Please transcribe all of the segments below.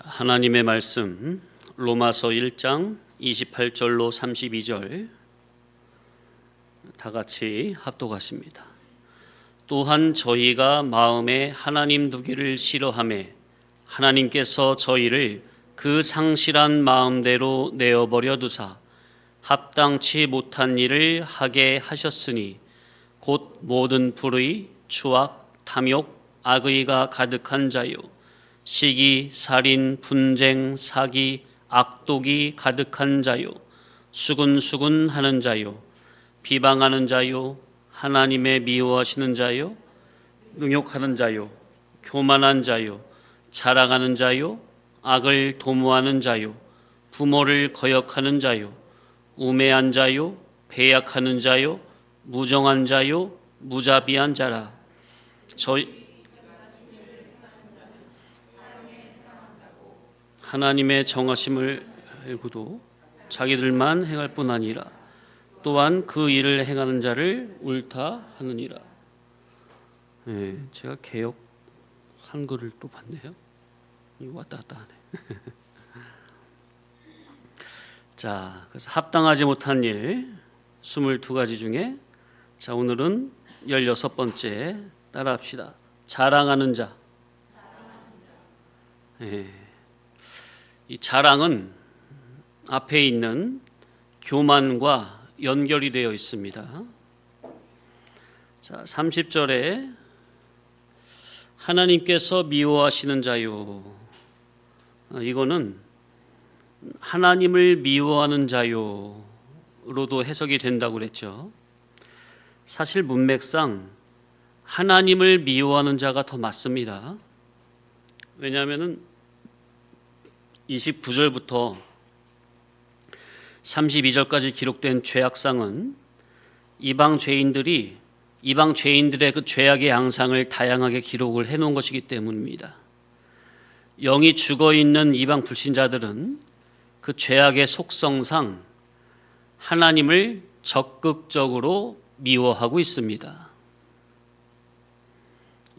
하나님의 말씀 로마서 1장 28절로 32절 다 같이 합독하십니다. 또한 저희가 마음에 하나님 두기를 싫어하매 하나님께서 저희를 그 상실한 마음대로 내어버려 두사 합당치 못한 일을 하게 하셨으니 곧 모든 불의, 추악, 탐욕, 악의가 가득한 자요 시기, 살인, 분쟁, 사기, 악독이 가득한 자요 수군수군하는 자요 비방하는 자요 하나님의 미워하시는 자요 능욕하는 자요 교만한 자요 자랑하는 자요 악을 도모하는 자요 부모를 거역하는 자요 우매한 자요 배약하는 자요 무정한 자요 무자비한 자라. 하나님의 정하심을 알고도 자기들만 행할 뿐 아니라 또한 그 일을 행하는 자를 옳다 하느니라. 제가 개역 한글을 또 봤네요. 이거 왔다 갔다 하네. 자, 그래서 합당하지 못한 일 22가지 중에 자, 오늘은 16번째 따라합시다. 자랑하는 자. 이 자랑은 앞에 있는 교만과 연결이 되어 있습니다. 자, 30절에 하나님께서 미워하시는 자요. 이거는 하나님을 미워하는 자요로도 해석이 된다고 그랬죠. 사실 문맥상 하나님을 미워하는 자가 더 맞습니다. 왜냐하면은 29절부터 32절까지 기록된 죄악상은 이방 죄인들의 그 죄악의 양상을 다양하게 기록을 해놓은 것이기 때문입니다. 영이 죽어있는 이방 불신자들은 그 죄악의 속성상 하나님을 적극적으로 미워하고 있습니다.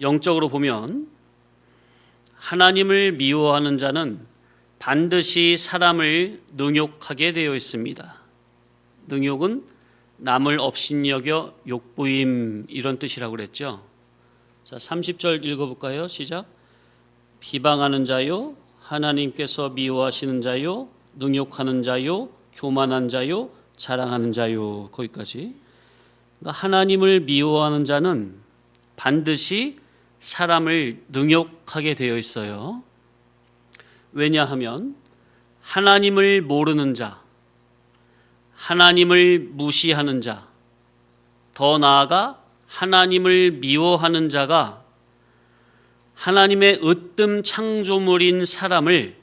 영적으로 보면 하나님을 미워하는 자는 반드시 사람을 능욕하게 되어 있습니다. 능욕은 남을 업신여겨 욕보임 이런 뜻이라고 그랬죠. 자, 30절 읽어볼까요? 시작. 비방하는 자요 하나님께서 미워하시는 자요 능욕하는 자요 교만한 자요 자랑하는 자요. 거기까지. 그러니까 하나님을 미워하는 자는 반드시 사람을 능욕하게 되어 있어요. 왜냐하면 하나님을 모르는 자, 하나님을 무시하는 자, 더 나아가 하나님을 미워하는 자가 하나님의 으뜸 창조물인 사람을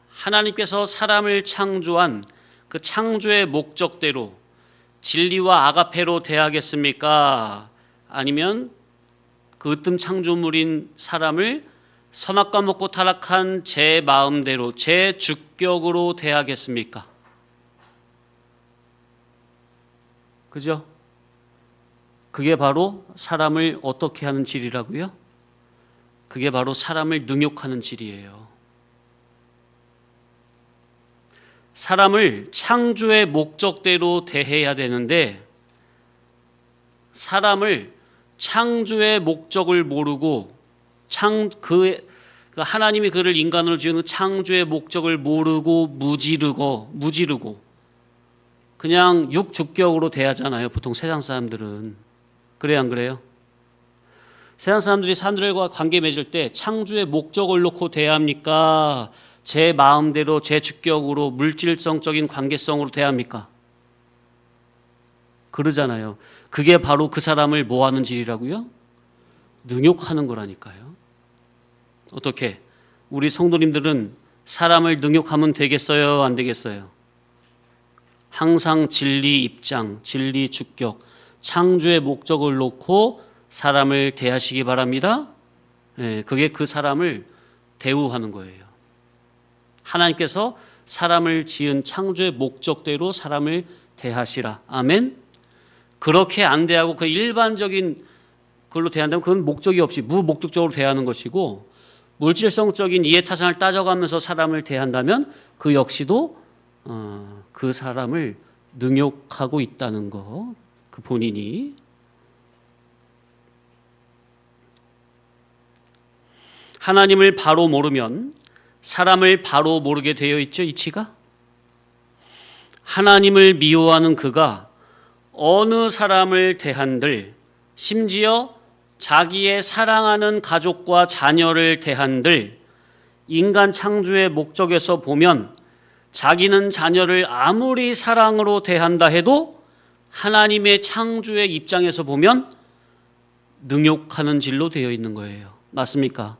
하나님께서 사람을 창조한 그 창조의 목적대로 진리와 아가페로 대하겠습니까? 아니면 그 으뜸 창조물인 사람을 선악과 먹고 타락한 제 마음대로 제 주격으로 대하겠습니까? 그죠? 그게 바로 사람을 어떻게 하는 질이라고요? 그게 바로 사람을 능욕하는 질이에요. 사람을 창조의 목적대로 대해야 되는데 사람을 창조의 목적을 모르고 하나님이 그를 인간으로 지은 창조의 목적을 모르고 무지르고 그냥 육주격으로 대하잖아요. 보통 세상 사람들은. 그래요, 안 그래요? 세상 사람들이 사람들과 관계 맺을 때 창조의 목적을 놓고 대합니까? 제 마음대로 제 주격으로 물질성적인 관계성으로 대합니까? 그러잖아요. 그게 바로 그 사람을 뭐 하는 질이라고요? 능욕하는 거라니까요. 어떻게? 우리 성도님들은 사람을 능욕하면 되겠어요? 안 되겠어요? 항상 진리 입장, 진리 주격, 창조의 목적을 놓고 사람을 대하시기 바랍니다. 그게 그 사람을 대우하는 거예요. 하나님께서 사람을 지은 창조의 목적대로 사람을 대하시라. 아멘. 그렇게 안 대하고 그 일반적인 그걸로 대한다면 그건 목적이 없이 무목적적으로 대하는 것이고 물질성적인 이해타산을 따져가면서 사람을 대한다면 그 역시도 그 사람을 능욕하고 있다는 거, 그 본인이. 하나님을 바로 모르면 사람을 바로 모르게 되어 있죠, 이치가. 하나님을 미워하는 그가 어느 사람을 대한들, 심지어 자기의 사랑하는 가족과 자녀를 대한들, 인간 창조의 목적에서 보면 자기는 자녀를 아무리 사랑으로 대한다 해도 하나님의 창조의 입장에서 보면 능욕하는 질로 되어 있는 거예요. 맞습니까?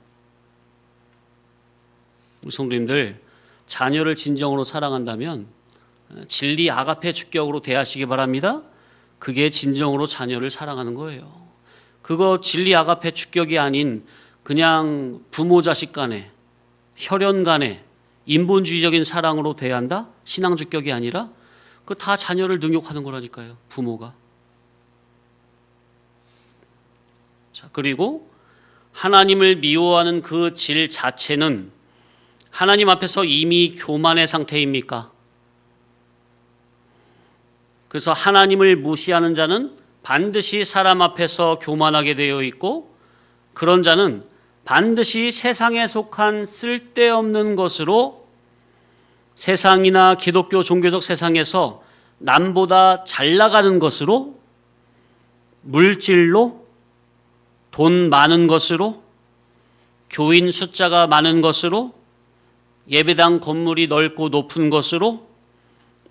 우리 성도님들, 자녀를 진정으로 사랑한다면 진리 아가페 주격으로 대하시기 바랍니다. 그게 진정으로 자녀를 사랑하는 거예요. 그거 진리 아가페 주격이 아닌 그냥 부모 자식 간에, 혈연 간에 인본주의적인 사랑으로 대한다? 신앙 주격이 아니라 그 다 자녀를 능욕하는 거라니까요, 부모가. 자, 그리고 하나님을 미워하는 그 질 자체는 하나님 앞에서 이미 교만의 상태입니까? 그래서 하나님을 무시하는 자는 반드시 사람 앞에서 교만하게 되어 있고, 그런 자는 반드시 세상에 속한 쓸데없는 것으로 세상이나 기독교 종교적 세상에서 남보다 잘 나가는 것으로, 물질로, 돈 많은 것으로, 교인 숫자가 많은 것으로, 예배당 건물이 넓고 높은 것으로,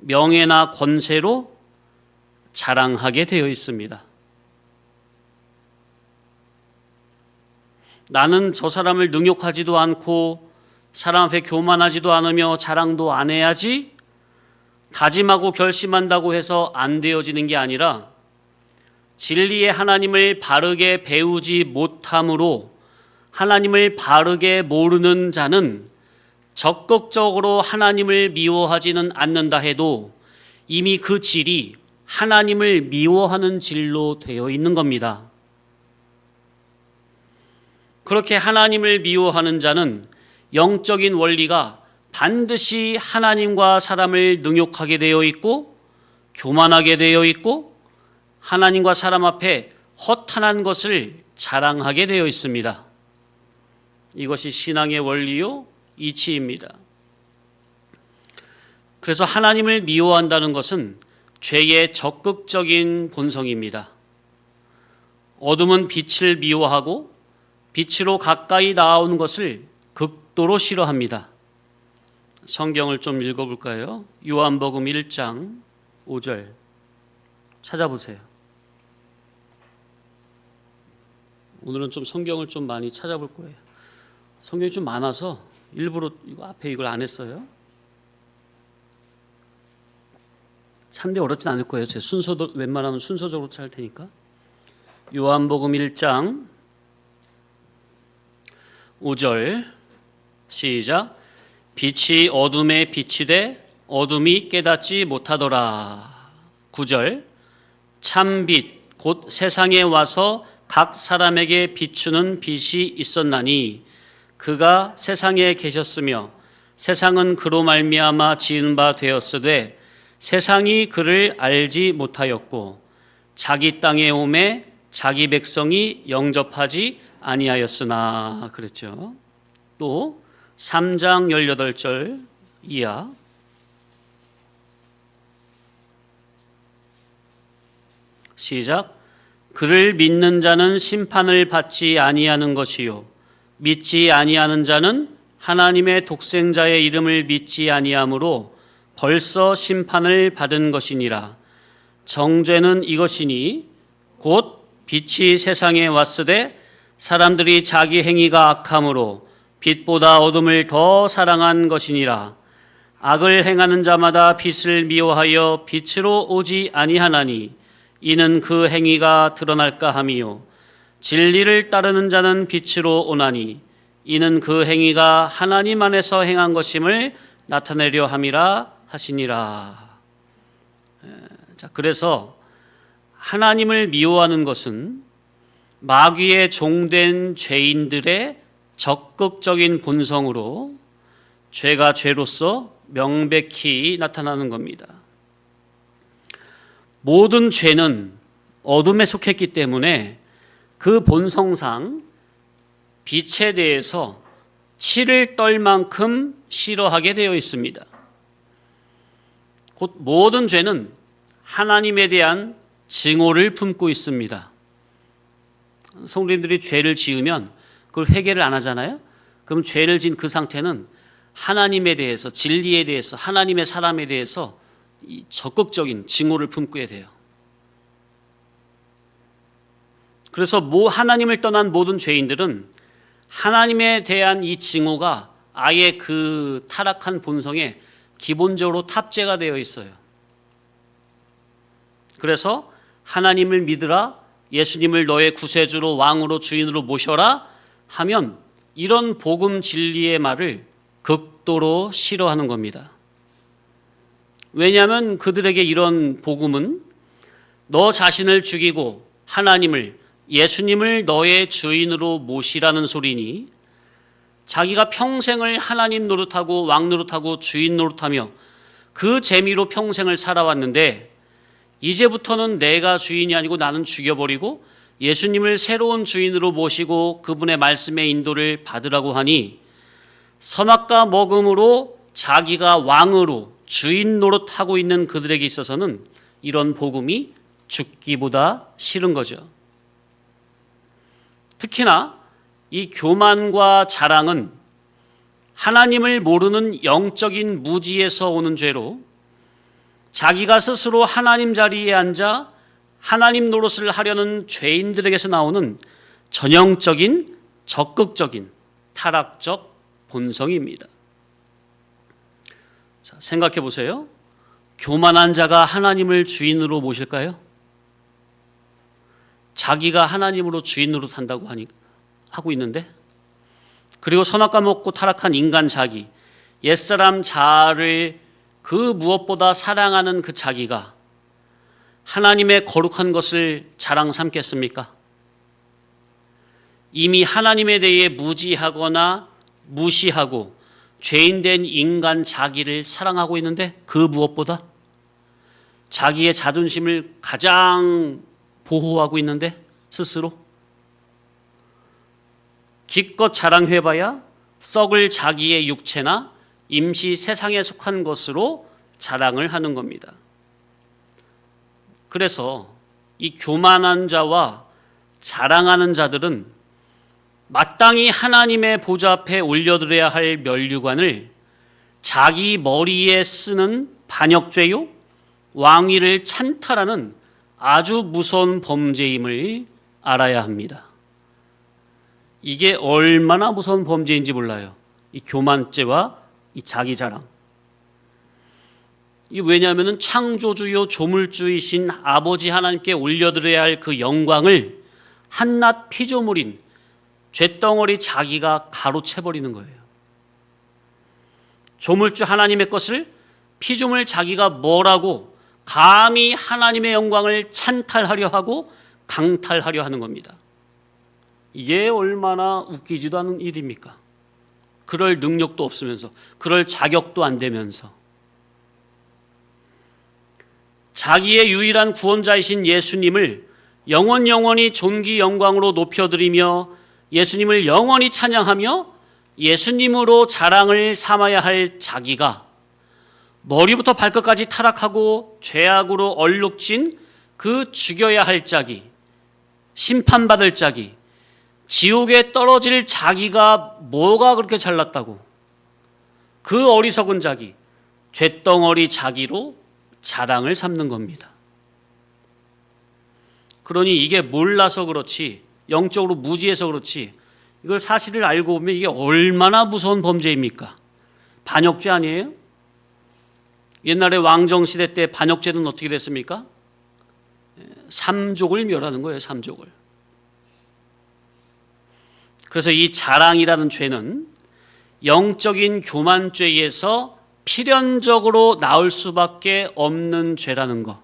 명예나 권세로 자랑하게 되어 있습니다. 나는 저 사람을 능욕하지도 않고 사람 앞에 교만하지도 않으며 자랑도 안 해야지 다짐하고 결심한다고 해서 안 되어지는 게 아니라, 진리의 하나님을 바르게 배우지 못함으로 하나님을 바르게 모르는 자는 적극적으로 하나님을 미워하지는 않는다 해도 이미 그 질이 하나님을 미워하는 질로 되어 있는 겁니다. 그렇게 하나님을 미워하는 자는 영적인 원리가 반드시 하나님과 사람을 능욕하게 되어 있고, 교만하게 되어 있고, 하나님과 사람 앞에 허탄한 것을 자랑하게 되어 있습니다. 이것이 신앙의 원리요 이치입니다. 그래서 하나님을 미워한다는 것은 죄의 적극적인 본성입니다. 어둠은 빛을 미워하고 빛으로 가까이 나오는 것을 극도로 싫어합니다. 성경을 좀 읽어볼까요? 요한복음 1장 5절 찾아보세요. 오늘은 좀 성경을 좀 많이 찾아볼 거예요. 성경이 좀 많아서 일부러 이거 앞에 이걸 안 했어요. 참되 어렵진 않을 거예요. 제 순서도 웬만하면 순서적으로 찾을 테니까. 요한복음 1장 5절 시작. 빛이 어둠에 비치되 어둠이 깨닫지 못하더라. 9절 참빛 곧 세상에 와서 각 사람에게 비추는 빛이 있었나니 그가 세상에 계셨으며 세상은 그로 말미암아 지은 바 되었으되 세상이 그를 알지 못하였고 자기 땅에 오매 자기 백성이 영접하지 아니하였으나 그랬죠. 또 3장 18절 이하 시작. 그를 믿는 자는 심판을 받지 아니하는 것이요 믿지 아니하는 자는 하나님의 독생자의 이름을 믿지 아니하므로 벌써 심판을 받은 것이니라. 정죄는 이것이니 곧 빛이 세상에 왔으되 사람들이 자기 행위가 악함으로 빛보다 어둠을 더 사랑한 것이니라. 악을 행하는 자마다 빛을 미워하여 빛으로 오지 아니하나니 이는 그 행위가 드러날까 함이요 진리를 따르는 자는 빛으로 오나니 이는 그 행위가 하나님 안에서 행한 것임을 나타내려 함이라 하시니라. 자, 그래서 하나님을 미워하는 것은 마귀의 종된 죄인들의 적극적인 본성으로 죄가 죄로서 명백히 나타나는 겁니다. 모든 죄는 어둠에 속했기 때문에 그 본성상 빛에 대해서 치를 떨 만큼 싫어하게 되어 있습니다. 곧 모든 죄는 하나님에 대한 증오를 품고 있습니다. 성도님들이 죄를 지으면 그걸 회개를 안 하잖아요. 그럼 죄를 지은 그 상태는 하나님에 대해서, 진리에 대해서, 하나님의 사람에 대해서 이 적극적인 증오를 품게 돼요. 그래서 하나님을 떠난 모든 죄인들은 하나님에 대한 이 증오가 아예 그 타락한 본성에 기본적으로 탑재가 되어 있어요. 그래서 하나님을 믿으라, 예수님을 너의 구세주로 왕으로 주인으로 모셔라 하면 이런 복음 진리의 말을 극도로 싫어하는 겁니다. 왜냐하면 그들에게 이런 복음은 너 자신을 죽이고 하나님을, 예수님을 너의 주인으로 모시라는 소리니 자기가 평생을 하나님 노릇하고 왕 노릇하고 주인 노릇하며 그 재미로 평생을 살아왔는데 이제부터는 내가 주인이 아니고 나는 죽여버리고 예수님을 새로운 주인으로 모시고 그분의 말씀의 인도를 받으라고 하니 선악과 먹음으로 자기가 왕으로 주인 노릇하고 있는 그들에게 있어서는 이런 복음이 죽기보다 싫은 거죠. 특히나 이 교만과 자랑은 하나님을 모르는 영적인 무지에서 오는 죄로 자기가 스스로 하나님 자리에 앉아 하나님 노릇을 하려는 죄인들에게서 나오는 전형적인 적극적인 타락적 본성입니다. 자, 생각해 보세요. 교만한 자가 하나님을 주인으로 모실까요? 자기가 하나님으로 주인 노릇한다고 하고 있는데, 그리고 선악과 먹고 타락한 인간 자기, 옛사람 자아를 그 무엇보다 사랑하는 그 자기가 하나님의 거룩한 것을 자랑 삼겠습니까? 이미 하나님에 대해 무지하거나 무시하고 죄인된 인간 자기를 사랑하고 있는데 그 무엇보다 자기의 자존심을 가장 보호하고 있는데 스스로 기껏 자랑해봐야 썩을 자기의 육체나 임시 세상에 속한 것으로 자랑을 하는 겁니다. 그래서 이 교만한 자와 자랑하는 자들은 마땅히 하나님의 보좌 앞에 올려드려야 할 면류관을 자기 머리에 쓰는 반역죄요, 왕위를 찬탈하는 아주 무서운 범죄임을 알아야 합니다. 이게 얼마나 무서운 범죄인지 몰라요. 이 교만죄와 이 자기 자랑. 이 왜냐하면 창조주요 조물주이신 아버지 하나님께 올려드려야 할 그 영광을 한낱 피조물인 쇳덩어리 자기가 가로채버리는 거예요. 조물주 하나님의 것을 피조물 자기가 뭐라고 감히 하나님의 영광을 찬탈하려 하고 강탈하려 하는 겁니다. 이게 얼마나 웃기지도 않은 일입니까? 그럴 능력도 없으면서, 그럴 자격도 안 되면서. 자기의 유일한 구원자이신 예수님을 영원히 존귀 영광으로 높여드리며 예수님을 영원히 찬양하며 예수님으로 자랑을 삼아야 할 자기가 머리부터 발끝까지 타락하고 죄악으로 얼룩진 그 죽여야 할 자기, 심판받을 자기, 지옥에 떨어질 자기가 뭐가 그렇게 잘났다고 그 어리석은 자기, 쇳덩어리 자기로 자랑을 삼는 겁니다. 그러니 이게 몰라서 그렇지, 영적으로 무지해서 그렇지, 이걸 사실을 알고 보면 이게 얼마나 무서운 범죄입니까? 반역죄 아니에요? 옛날에 왕정시대 때 반역죄는 어떻게 됐습니까? 삼족을 멸하는 거예요. 삼족을. 그래서 이 자랑이라는 죄는 영적인 교만죄에서 필연적으로 나올 수밖에 없는 죄라는 거.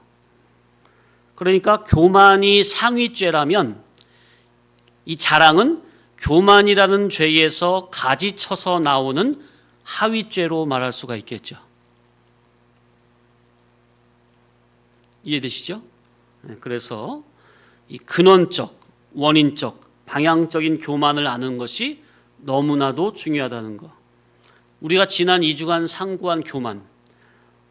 그러니까 교만이 상위죄라면 이 자랑은 교만이라는 죄에서 가지쳐서 나오는 하위죄로 말할 수가 있겠죠. 이해되시죠? 그래서 이 근원적, 원인적, 방향적인 교만을 아는 것이 너무나도 중요하다는 것. 우리가 지난 2주간 상고한 교만,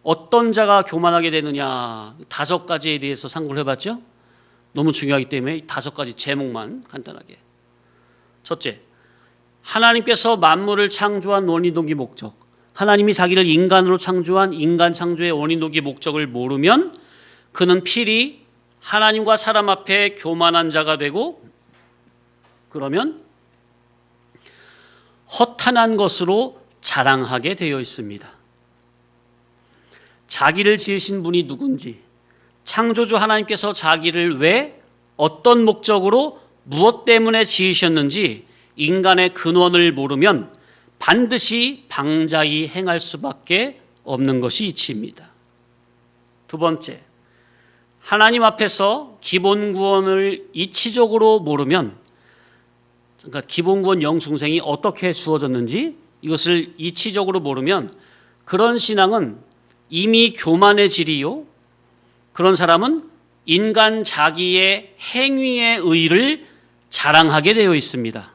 어떤 자가 교만하게 되느냐 5가지에 대해서 상고를 해봤죠. 너무 중요하기 때문에 5가지 제목만 간단하게. 첫째, 하나님께서 만물을 창조한 원인동기 목적, 하나님이 자기를 인간으로 창조한 인간 창조의 원인동기 목적을 모르면 그는 필히 하나님과 사람 앞에 교만한 자가 되고, 그러면 허탄한 것으로 자랑하게 되어 있습니다. 자기를 지으신 분이 누군지, 창조주 하나님께서 자기를 왜, 어떤 목적으로, 무엇 때문에 지으셨는지 인간의 근원을 모르면 반드시 방자히 행할 수밖에 없는 것이 이치입니다. 두 번째, 하나님 앞에서 기본 구원을 이치적으로 모르면, 그러니까 기본 구원 영중생이 어떻게 주어졌는지 이것을 이치적으로 모르면 그런 신앙은 이미 교만의 질이요, 그런 사람은 인간 자기의 행위의 의를 자랑하게 되어 있습니다.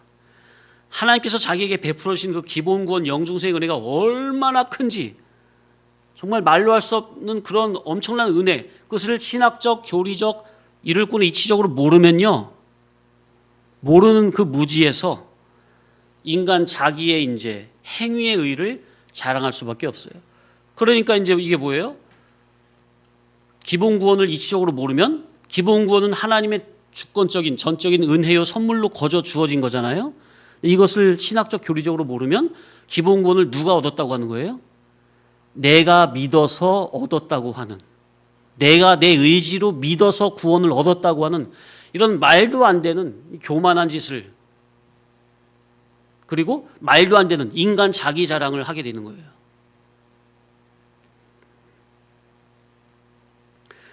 하나님께서 자기에게 베풀어 주신 그 기본 구원 영중생의 은혜가 얼마나 큰지, 정말 말로 할 수 없는 그런 엄청난 은혜, 그것을 신학적, 교리적, 이를 꾸는 이치적으로 모르면요, 모르는 그 무지에서 인간 자기의 이제 행위의 의를 자랑할 수밖에 없어요. 그러니까 이제 이게 뭐예요? 기본 구원을 이치적으로 모르면, 기본 구원은 하나님의 주권적인 전적인 은혜요 선물로 거저 주어진 거잖아요. 이것을 신학적 교리적으로 모르면 기본 구원을 누가 얻었다고 하는 거예요? 내가 믿어서 얻었다고 하는, 내가 내 의지로 믿어서 구원을 얻었다고 하는 이런 말도 안 되는 교만한 짓을, 그리고 말도 안 되는 인간 자기 자랑을 하게 되는 거예요.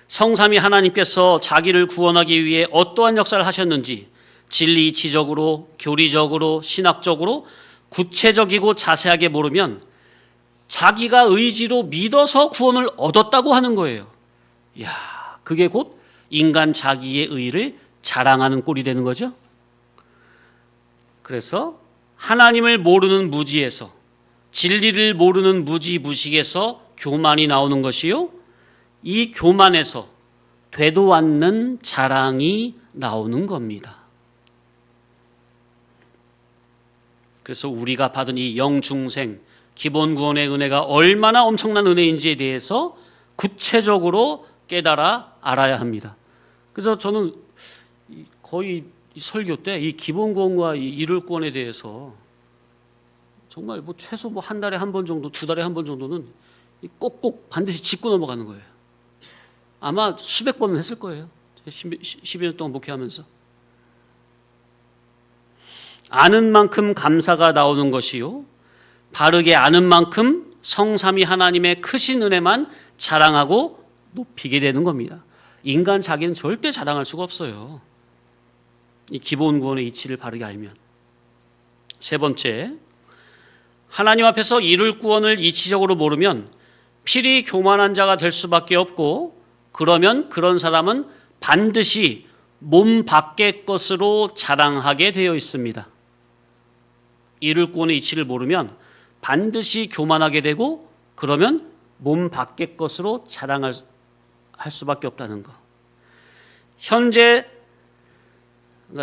성삼위 하나님께서 자기를 구원하기 위해 어떠한 역사를 하셨는지 진리 이치적으로, 교리적으로, 신학적으로 구체적이고 자세하게 모르면 자기가 의지로 믿어서 구원을 얻었다고 하는 거예요. 이야, 그게 곧 인간 자기의 의를 자랑하는 꼴이 되는 거죠. 그래서 하나님을 모르는 무지에서, 진리를 모르는 무지 무식에서 교만이 나오는 것이요, 이 교만에서 되도 않는 자랑이 나오는 겁니다. 그래서 우리가 받은 이 영중생, 기본 구원의 은혜가 얼마나 엄청난 은혜인지에 대해서 구체적으로 깨달아 알아야 합니다. 그래서 저는 거의 설교 때 이 기본 구원과 이 이룰 구원에 대해서 정말 뭐 최소 뭐 한 달에 한 번 정도, 2달에 한 번 정도는 꼭꼭 반드시 짚고 넘어가는 거예요. 아마 수백 번은 했을 거예요. 12년 동안 목회하면서. 아는 만큼 감사가 나오는 것이요, 바르게 아는 만큼 성삼위 하나님의 크신 은혜만 자랑하고 높이게 되는 겁니다. 인간 자기는 절대 자랑할 수가 없어요. 이 기본 구원의 이치를 바르게 알면. 세 번째, 하나님 앞에서 이룰 구원을 이치적으로 모르면 필히 교만한 자가 될 수밖에 없고, 그러면 그런 사람은 반드시 몸 밖의 것으로 자랑하게 되어 있습니다. 이룰 구원의 이치를 모르면 반드시 교만하게 되고, 그러면 몸 밖의 것으로 자랑할 수밖에 없다는 것. 그러니까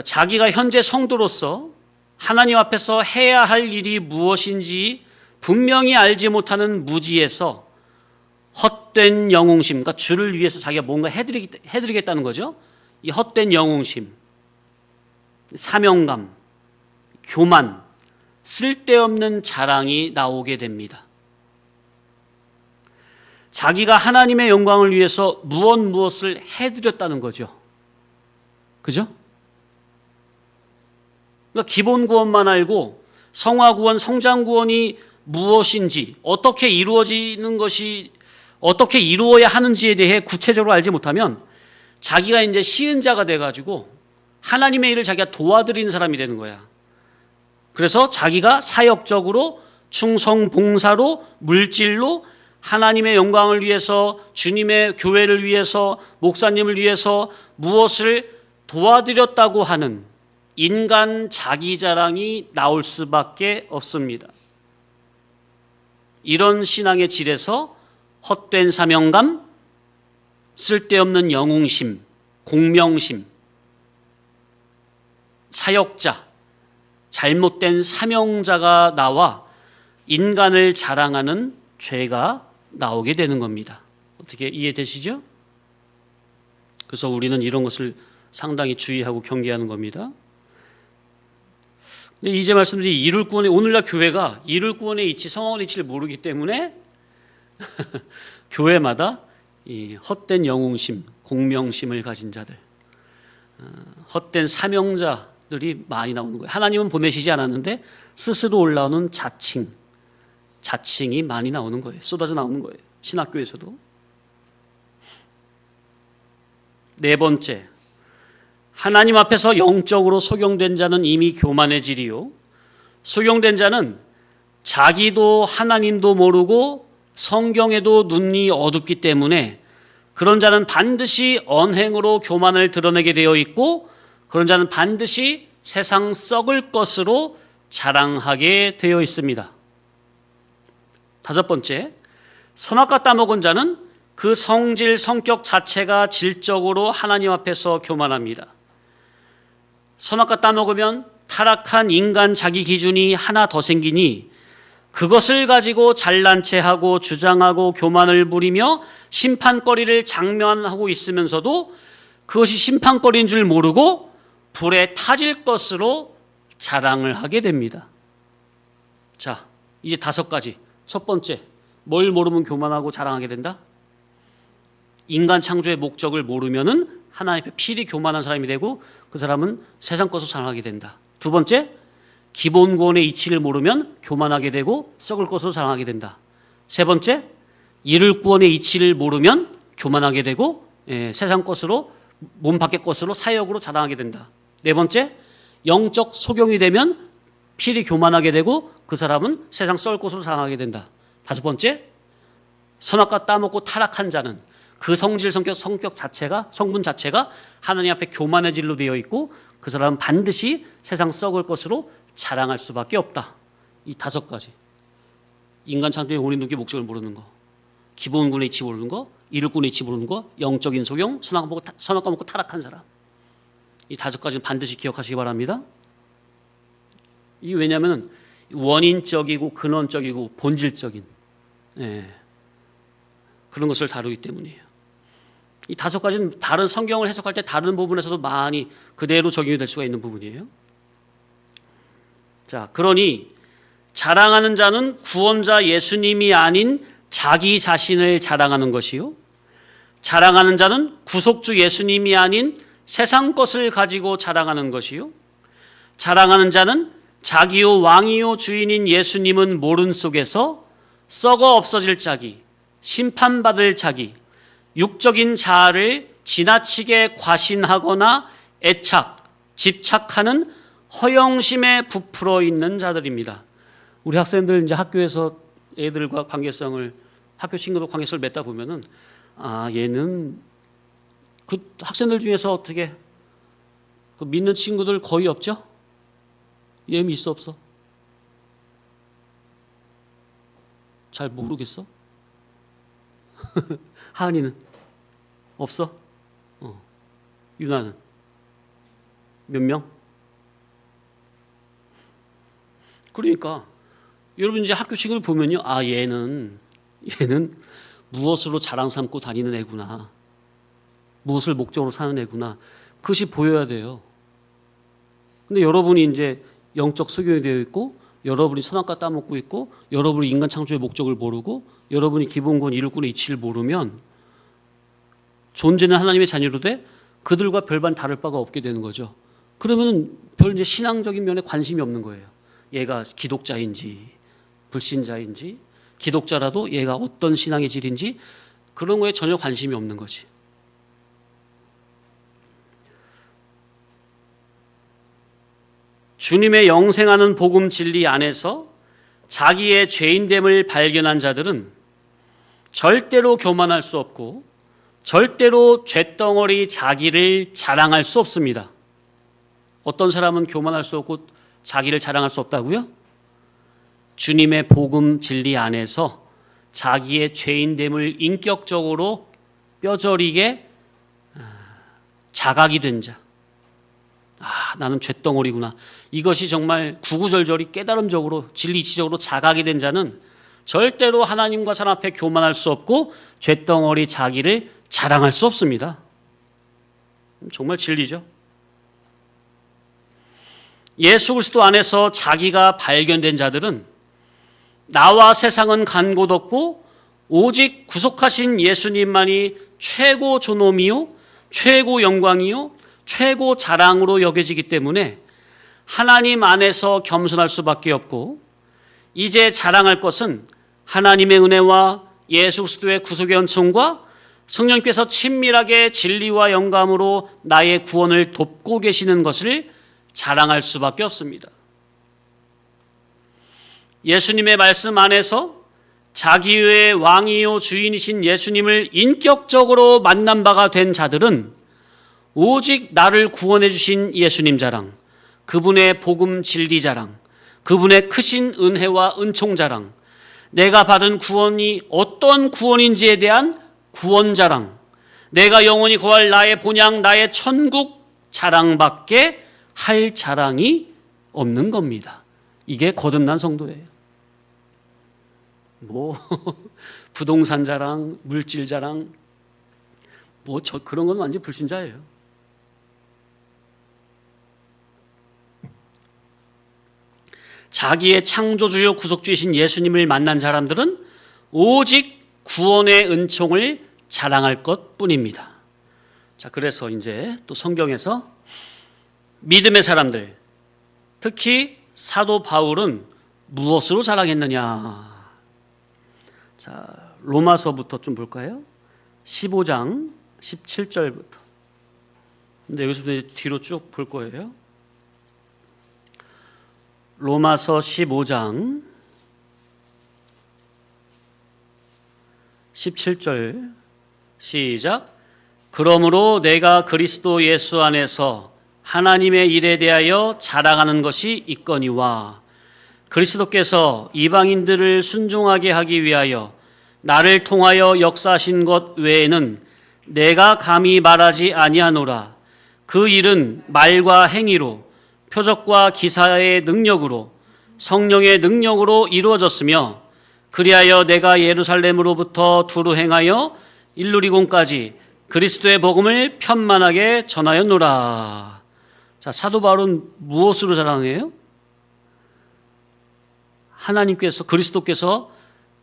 자기가 현재 성도로서 하나님 앞에서 해야 할 일이 무엇인지 분명히 알지 못하는 무지에서 헛된 영웅심, 그러니까 주를 위해서 자기가 뭔가 해드리겠다는 거죠. 이 헛된 영웅심, 사명감, 교만, 쓸데없는 자랑이 나오게 됩니다. 자기가 하나님의 영광을 위해서 무엇을 해드렸다는 거죠. 그죠? 그러니까 기본 구원만 알고 성화 구원, 성장 구원이 무엇인지, 어떻게 이루어지는 것이, 어떻게 이루어야 하는지에 대해 구체적으로 알지 못하면 자기가 이제 시은자가 돼가지고 하나님의 일을 자기가 도와드리는 사람이 되는 거야. 그래서 자기가 사역적으로 충성 봉사로 물질로 하나님의 영광을 위해서 주님의 교회를 위해서 목사님을 위해서 무엇을 도와드렸다고 하는 인간 자기 자랑이 나올 수밖에 없습니다. 이런 신앙의 질에서 헛된 사명감, 쓸데없는 영웅심, 공명심, 사역자, 잘못된 사명자가 나와 인간을 자랑하는 죄가 나오게 되는 겁니다. 어떻게 이해되시죠? 그래서 우리는 이런 것을 상당히 주의하고 경계하는 겁니다. 근데 이제 말씀드린 이룰구원의 오늘날 교회가 이룰구원의 이치, 성원의 이치를 모르기 때문에 교회마다 이 헛된 영웅심, 공명심을 가진 자들, 헛된 사명자들이 많이 나오는 거예요. 하나님은 보내시지 않았는데 스스로 올라오는 자칭이 많이 나오는 거예요. 쏟아져 나오는 거예요. 신학교에서도. 네 번째, 하나님 앞에서 영적으로 소경된 자는 이미 교만해지리요. 소경된 자는 자기도 하나님도 모르고 성경에도 눈이 어둡기 때문에 그런 자는 반드시 언행으로 교만을 드러내게 되어 있고 그런 자는 반드시 세상 썩을 것으로 자랑하게 되어 있습니다. 다섯 번째, 선악과 따먹은 자는 그 성질, 성격 자체가 질적으로 하나님 앞에서 교만합니다. 선악과 따먹으면 타락한 인간 자기 기준이 하나 더 생기니 그것을 가지고 잘난 체하고 주장하고 교만을 부리며 심판거리를 장면하고 있으면서도 그것이 심판거리인 줄 모르고 불에 타질 것으로 자랑을 하게 됩니다. 자, 이제 다섯 가지. 첫 번째, 뭘 모르면 교만하고 자랑하게 된다? 인간 창조의 목적을 모르면은 하나님 앞에 필히 교만한 사람이 되고 그 사람은 세상 것을 자랑하게 된다. 두 번째, 기본 구원의 이치를 모르면 교만하게 되고 썩을 것으로 자랑하게 된다. 세 번째, 이룰 구원의 이치를 모르면 교만하게 되고 세상 것으로 몸 밖의 것으로 사역으로 자랑하게 된다. 네 번째, 영적 소경이 되면 필히 교만하게 되고 그 사람은 세상 썩을 것으로 자랑하게 된다. 다섯 번째, 선악과 따먹고 타락한 자는 그 성질, 성격 자체가, 성분 자체가 하나님 앞에 교만해질로 되어 있고 그 사람은 반드시 세상 썩을 것으로 자랑할 수밖에 없다. 이 다섯 가지. 인간 창조의 원인, 누기, 목적을 모르는 거, 기본군의 이치 모르는 거, 이룰군의 이치 모르는 거, 영적인 소경, 선악과 먹고 타락한 사람. 이 다섯 가지는 반드시 기억하시기 바랍니다. 이게 왜냐하면 원인적이고 근원적이고 본질적인 그런 것을 다루기 때문이에요. 이 다섯 가지는 다른 성경을 해석할 때 다른 부분에서도 많이 그대로 적용이 될 수가 있는 부분이에요. 자, 그러니 자랑하는 자는 구원자 예수님이 아닌 자기 자신을 자랑하는 것이요. 자랑하는 자는 구속주 예수님이 아닌 세상 것을 가지고 자랑하는 것이요. 자랑하는 자는 자기요 왕이요 주인인 예수님은 모른 속에서 썩어 없어질 자기, 심판받을 자기, 육적인 자아를 지나치게 과신하거나 집착하는 허영심에 부풀어 있는 자들입니다. 우리 학생들 이제 학교에서 애들과 관계성을 학교 친구들 관계성을 맺다 보면은 얘는 그 학생들 중에서 어떻게 그 믿는 친구들 거의 없죠? 얘 있어 없어? 잘 모르겠어? 하은이는 없어? 유나는 몇 명? 그러니까 여러분 이제 학교 친구를 보면요, 얘는 무엇으로 자랑 삼고 다니는 애구나, 무엇을 목적으로 사는 애구나, 그것이 보여야 돼요. 근데 여러분이 이제 영적 소경이 되어 있고, 여러분이 선악과 따먹고 있고, 여러분이 인간 창조의 목적을 모르고, 여러분이 기본권 이룰권의 이치를 모르면 존재는 하나님의 자녀로 돼 그들과 별반 다를 바가 없게 되는 거죠. 그러면 별 이제 신앙적인 면에 관심이 없는 거예요. 얘가 기독자인지 불신자인지, 기독자라도 얘가 어떤 신앙의 질인지 그런 거에 전혀 관심이 없는 거지. 주님의 영생하는 복음 진리 안에서 자기의 죄인됨을 발견한 자들은 절대로 교만할 수 없고 절대로 쇳덩어리 자기를 자랑할 수 없습니다. 어떤 사람은 교만할 수 없고 자기를 자랑할 수 없다고요? 주님의 복음 진리 안에서 자기의 죄인됨을 인격적으로 뼈저리게 자각이 된 자. 나는 쇳덩어리구나. 이것이 정말 구구절절히 깨달음적으로 진리이치적으로 자각이 된 자는 절대로 하나님과 사람 앞에 교만할 수 없고 쇳덩어리 자기를 자랑할 수 없습니다. 정말 진리죠. 예수 그리스도 안에서 자기가 발견된 자들은 나와 세상은 간 곳 없고 오직 구속하신 예수님만이 최고 존엄이요 최고 영광이요 최고 자랑으로 여겨지기 때문에 하나님 안에서 겸손할 수밖에 없고 이제 자랑할 것은 하나님의 은혜와 예수 그리스도의 구속의 은총과 성령께서 친밀하게 진리와 영감으로 나의 구원을 돕고 계시는 것을 자랑할 수밖에 없습니다. 예수님의 말씀 안에서 자기의 왕이요 주인이신 예수님을 인격적으로 만난 바가 된 자들은 오직 나를 구원해 주신 예수님 자랑, 그분의 복음 진리 자랑, 그분의 크신 은혜와 은총 자랑, 내가 받은 구원이 어떤 구원인지에 대한 구원 자랑, 내가 영원히 거할 나의 본향, 나의 천국 자랑밖에 할 자랑이 없는 겁니다. 이게 거듭난 성도예요. 부동산 자랑, 물질 자랑, 그런 건 완전 불신자예요. 자기의 창조주요 구속주이신 예수님을 만난 사람들은 오직 구원의 은총을 자랑할 것뿐입니다. 자, 그래서 이제 또 성경에서 믿음의 사람들, 특히 사도 바울은 무엇으로 자랑했느냐? 자, 로마서부터 좀 볼까요? 15장 17절부터. 근데 여기서부터 뒤로 쭉 볼 거예요. 로마서 15장 17절 시작. 그러므로 내가 그리스도 예수 안에서 하나님의 일에 대하여 자랑하는 것이 있거니와 그리스도께서 이방인들을 순종하게 하기 위하여 나를 통하여 역사하신 것 외에는 내가 감히 말하지 아니하노라. 그 일은 말과 행위로 표적과 기사의 능력으로 성령의 능력으로 이루어졌으며 그리하여 내가 예루살렘으로부터 두루 행하여 일루리곤까지 그리스도의 복음을 편만하게 전하였노라. 자, 사도 바울은 무엇으로 자랑해요? 하나님께서 그리스도께서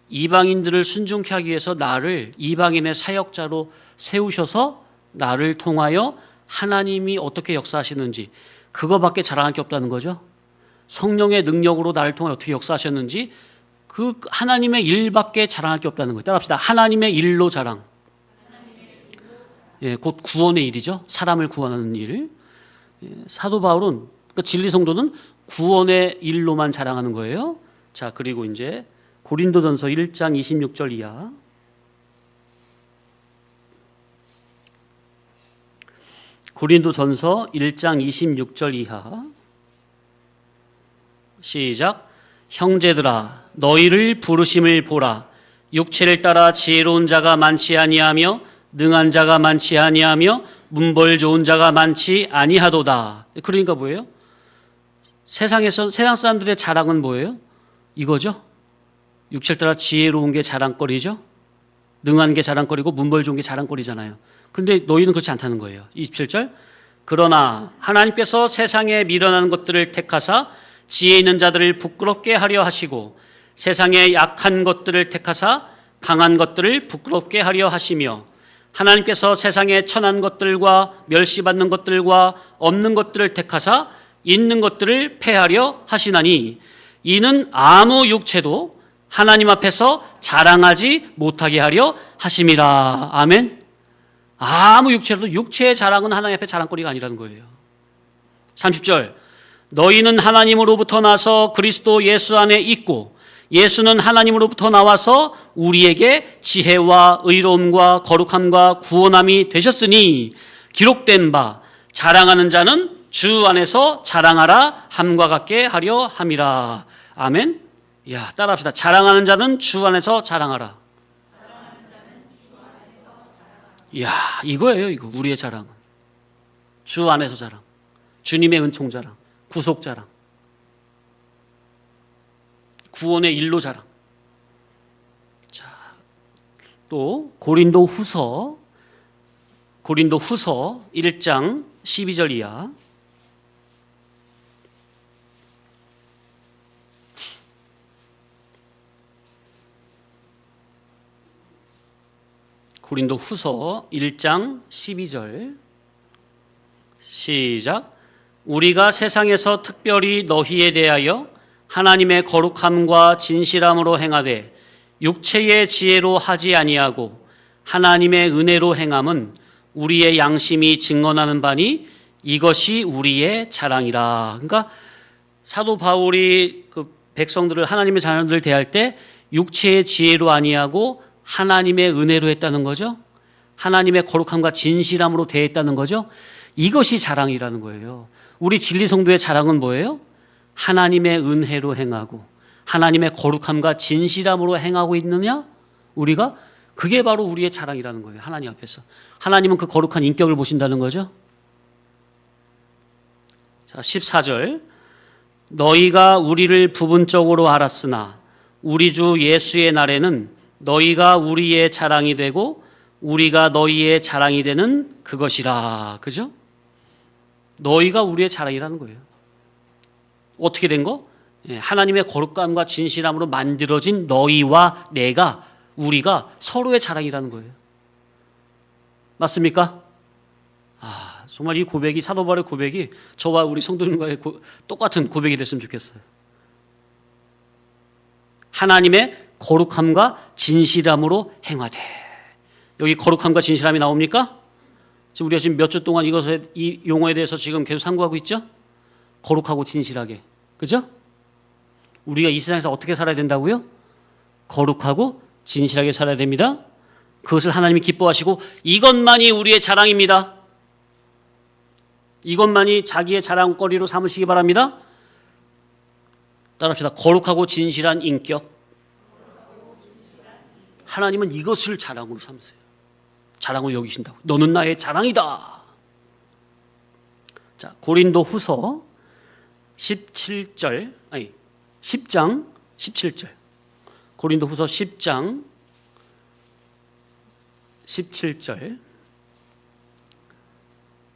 이방인들을 순종케 하기 위해서 나를 이방인의 사역자로 세우셔서 나를 통하여 하나님이 어떻게 역사하시는지 그거밖에 자랑할 게 없다는 거죠. 성령의 능력으로 나를 통해 어떻게 역사하셨는지 그 하나님의 일밖에 자랑할 게 없다는 거예요. 따라합시다. 하나님의 일로 자랑. 예, 곧 구원의 일이죠. 사람을 구원하는 일. 예, 사도 바울은 그러니까 진리 성도는 구원의 일로만 자랑하는 거예요. 자, 그리고 이제 고린도전서 1장 26절 이하. 고린도전서 1장 26절 이하. 시작. 형제들아 너희를 부르심을 보라. 육체를 따라 지혜로운 자가 많지 아니하며 능한 자가 많지 아니하며 문벌 좋은 자가 많지 아니하도다. 그러니까 뭐예요? 세상 사람들의 자랑은 뭐예요? 이거죠. 육체를 따라 지혜로운 게 자랑거리죠. 능한 게 자랑거리고 문벌 좋은 게 자랑거리잖아요. 그런데 너희는 그렇지 않다는 거예요. 27절. 그러나 하나님께서 세상에 미련한 것들을 택하사 지혜 있는 자들을 부끄럽게 하려 하시고 세상에 약한 것들을 택하사 강한 것들을 부끄럽게 하려 하시며 하나님께서 세상에 천한 것들과 멸시받는 것들과 없는 것들을 택하사 있는 것들을 폐하려 하시나니 이는 아무 육체도 하나님 앞에서 자랑하지 못하게 하려 하심이라. 아멘. 아무 육체도 육체의 자랑은 하나님 앞에 자랑거리가 아니라는 거예요. 30절. 너희는 하나님으로부터 나서 그리스도 예수 안에 있고 예수는 하나님으로부터 나와서 우리에게 지혜와 의로움과 거룩함과 구원함이 되셨으니 기록된 바 자랑하는 자는 주 안에서 자랑하라 함과 같게 하려 함이라. 아멘. 야, 따라합시다. 자랑하는 자는 주 안에서 자랑하라. 야, 이거예요. 이거 우리의 자랑은 주 안에서 자랑, 주님의 은총 자랑, 구속 자랑, 구원의 일로 자랑. 자, 또 고린도 후서 1장 12절 이하. 고린도 후서 1장 12절 시작. 우리가 세상에서 특별히 너희에 대하여 하나님의 거룩함과 진실함으로 행하되 육체의 지혜로 하지 아니하고 하나님의 은혜로 행함은 우리의 양심이 증언하는 바니 이것이 우리의 자랑이라. 그러니까 사도 바울이 그 백성들을, 하나님의 자녀들을 대할 때 육체의 지혜로 아니하고 하나님의 은혜로 했다는 거죠. 하나님의 거룩함과 진실함으로 대했다는 거죠. 이것이 자랑이라는 거예요. 우리 진리 성도의 자랑은 뭐예요? 하나님의 은혜로 행하고 하나님의 거룩함과 진실함으로 행하고 있느냐? 우리가 그게 바로 우리의 자랑이라는 거예요. 하나님 앞에서. 하나님은 그 거룩한 인격을 보신다는 거죠. 자, 14절. 너희가 우리를 부분적으로 알았으나 우리 주 예수의 날에는 너희가 우리의 자랑이 되고 우리가 너희의 자랑이 되는 그것이라. 그죠? 너희가 우리의 자랑이라는 거예요. 어떻게 된 거? 하나님의 거룩함과 진실함으로 만들어진 너희와 내가, 우리가 서로의 자랑이라는 거예요. 맞습니까? 아, 정말 이 고백이, 사도 바울의 고백이 저와 우리 성도님과의 똑같은 고백이 됐으면 좋겠어요. 하나님의 거룩함과 진실함으로 행하되. 여기 거룩함과 진실함이 나옵니까? 지금 우리가 지금 몇 주 동안 이 용어에 대해서 지금 계속 상고하고 있죠? 거룩하고 진실하게. 그죠? 우리가 이 세상에서 어떻게 살아야 된다고요? 거룩하고 진실하게 살아야 됩니다. 그것을 하나님이 기뻐하시고 이것만이 우리의 자랑입니다. 이것만이 자기의 자랑거리로 삼으시기 바랍니다. 따라합시다. 거룩하고 진실한 인격. 하나님은 이것을 자랑으로 삼으세요. 자랑으로 여기신다고. 너는 나의 자랑이다. 자, 고린도 후서 10장 17절. 고린도 후서 10장 17절.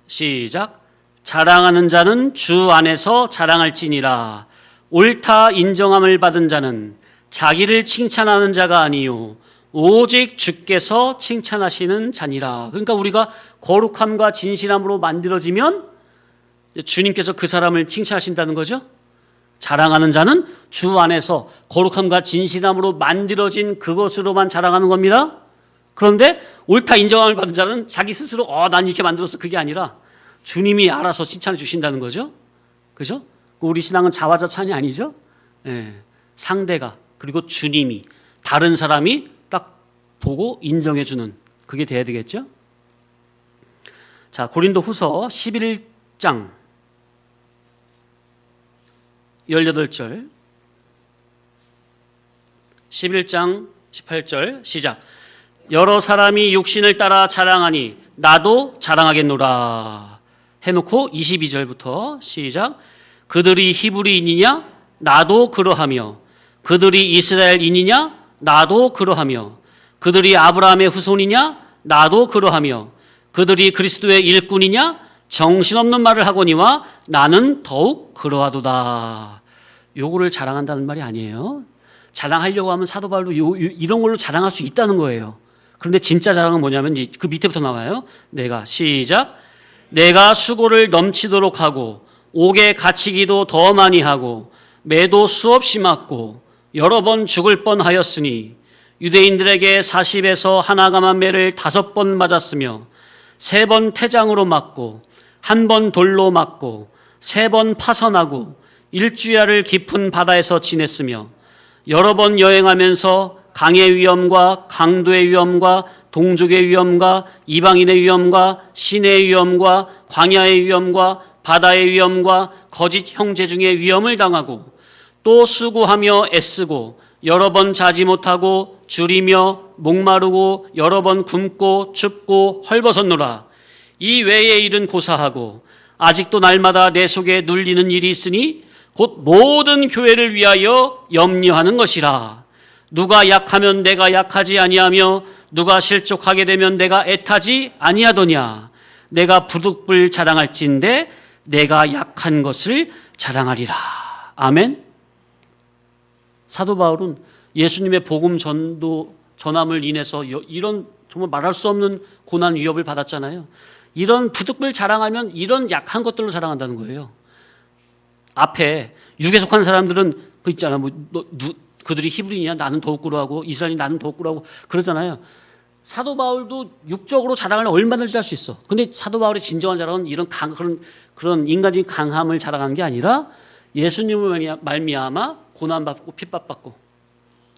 시작. 자랑하는 자는 주 안에서 자랑할지니라. 옳다 인정함을 받은 자는 자기를 칭찬하는 자가 아니요 오직 주께서 칭찬하시는 자니라. 그러니까 우리가 거룩함과 진실함으로 만들어지면 주님께서 그 사람을 칭찬하신다는 거죠. 자랑하는 자는 주 안에서 거룩함과 진실함으로 만들어진 그것으로만 자랑하는 겁니다. 그런데 옳다 인정함을 받은 자는 자기 스스로 난 이렇게 만들었어, 그게 아니라 주님이 알아서 칭찬해 주신다는 거죠. 그죠? 우리 신앙은 자화자찬이 아니죠. 상대가, 그리고 주님이, 다른 사람이 딱 보고 인정해 주는, 그게 돼야 되겠죠. 자, 고린도 후서 11장 18절 11장 18절 시작. 여러 사람이 육신을 따라 자랑하니 나도 자랑하겠노라 해놓고 22절부터 시작. 그들이 히브리인이냐 나도 그러하며 그들이 이스라엘인이냐 나도 그러하며 그들이 아브라함의 후손이냐 나도 그러하며 그들이 그리스도의 일꾼이냐 정신없는 말을 하거니와 나는 더욱 그러하도다. 요거를 자랑한다는 말이 아니에요. 자랑하려고 하면 사도 바울도 이런 걸로 자랑할 수 있다는 거예요. 그런데 진짜 자랑은 뭐냐면 그 밑에부터 나와요. 시작. 내가 수고를 넘치도록 하고 옥에 갇히기도 더 많이 하고 매도 수없이 맞고 여러 번 죽을 뻔하였으니 유대인들에게 40에서 하나감한 매를 5번 맞았으며 3번 태장으로 맞고 1번 돌로 맞고 3번 파선하고 일주야를 깊은 바다에서 지냈으며 여러 번 여행하면서 강의 위험과 강도의 위험과 동족의 위험과 이방인의 위험과 시내의 위험과 광야의 위험과 바다의 위험과 거짓 형제 중에 위험을 당하고 또 수고하며 애쓰고 여러 번 자지 못하고 줄이며 목마르고 여러 번 굶고 춥고 헐벗었노라. 이 외의 일은 고사하고 아직도 날마다 내 속에 눌리는 일이 있으니 곧 모든 교회를 위하여 염려하는 것이라. 누가 약하면 내가 약하지 아니하며 누가 실족하게 되면 내가 애타지 아니하더냐. 내가 부득불 자랑할진대 내가 약한 것을 자랑하리라. 아멘. 사도 바울은 예수님의 복음 전함을 인해서 이런 정말 말할 수 없는 고난 위협을 받았잖아요. 이런 부득불 자랑하면 이런 약한 것들로 자랑한다는 거예요. 앞에 육에 속한 사람들은 그 있잖아. 그들이 히브리인이야 나는 더욱구로 하고 이스라엘이 나는 더욱구로 하고 그러잖아요. 사도 바울도 육적으로 자랑을 얼마든지 할 수 있어. 근데 사도 바울의 진정한 자랑은 이런 그런 인간적인 강함을 자랑한 게 아니라 예수님을 말미암아 고난받고 핍박받고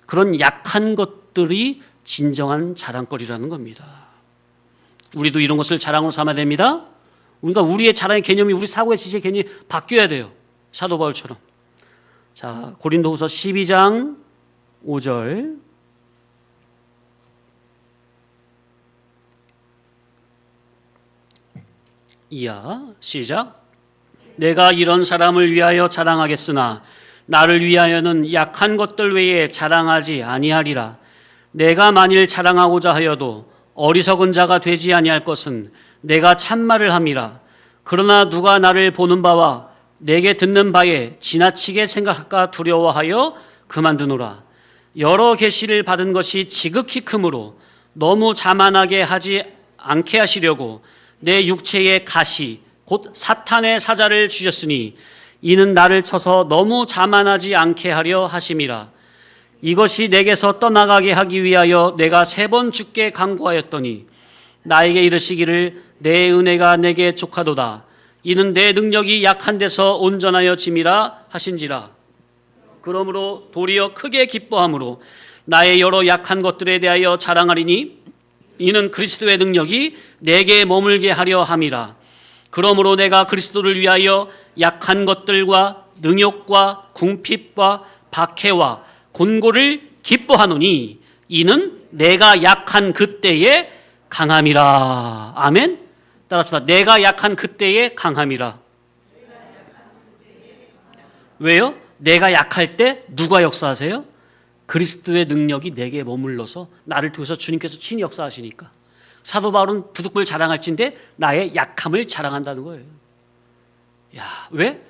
그런 약한 것들이 진정한 자랑거리라는 겁니다. 우리도 이런 것을 자랑으로 삼아야 됩니다. 그러니까 우리의 자랑의 개념이 우리 사고의 지식의 개념이 바뀌어야 돼요. 사도 바울처럼. 자, 고린도후서 12장 5절. 이하 시작. 내가 이런 사람을 위하여 자랑하겠으나 나를 위하여는 약한 것들 외에 자랑하지 아니하리라. 내가 만일 자랑하고자 하여도 어리석은 자가 되지 아니할 것은 내가 참말을 함이라. 그러나 누가 나를 보는 바와 내게 듣는 바에 지나치게 생각할까 두려워하여 그만두노라. 여러 계시를 받은 것이 지극히 크므로 너무 자만하게 하지 않게 하시려고 내 육체의 가시 곧 사탄의 사자를 주셨으니 이는 나를 쳐서 너무 자만하지 않게 하려 하심이라. 이것이 내게서 떠나가게 하기 위하여 내가 3번 주께 간구하였더니 나에게 이르시기를 내 은혜가 내게 족하도다. 이는 내 능력이 약한 데서 온전하여 짐이라 하신지라. 그러므로 도리어 크게 기뻐함으로 나의 여러 약한 것들에 대하여 자랑하리니 이는 그리스도의 능력이 내게 머물게 하려 함이라. 그러므로 내가 그리스도를 위하여 약한 것들과 능욕과 궁핍과 박해와 곤고를 기뻐하노니 이는 내가 약한 그때에 강함이라. 아멘. 따라서 내가 약한 그때에 강함이라. 왜요? 내가 약할 때 누가 역사하세요? 그리스도의 능력이 내게 머물러서 나를 통해서 주님께서 친히 역사하시니까. 사도 바울은 부득불 자랑할진데 나의 약함을 자랑한다는 거예요. 야, 왜?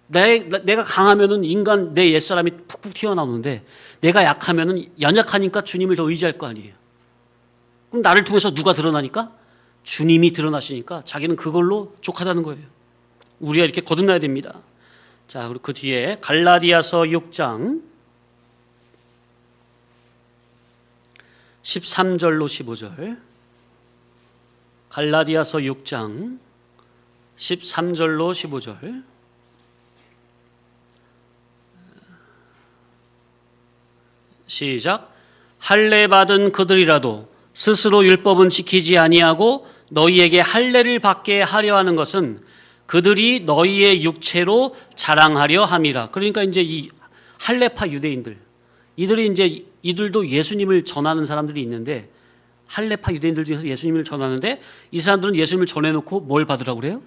내가 강하면은 인간 내 옛사람이 푹푹 튀어나오는데 내가 약하면은 연약하니까 주님을 더 의지할 거 아니에요. 그럼 나를 통해서 누가 드러나니까? 주님이 드러나시니까 자기는 그걸로 족하다는 거예요. 우리가 이렇게 거듭나야 됩니다. 자, 그리고 그 뒤에 갈라디아서 6장 13절로 15절. 갈라디아서 6장 13절로 15절. 시작. 할례 받은 그들이라도 스스로 율법은 지키지 아니하고 너희에게 할례를 받게 하려 하는 것은 그들이 너희의 육체로 자랑하려 함이라. 그러니까 이제 이 할례파 유대인들, 이들도 예수님을 전하는 사람들이 있는데, 할례파 유대인들 중에서 예수님을 전하는데 이 사람들은 예수님을 전해놓고 뭘 받으라고 그래요?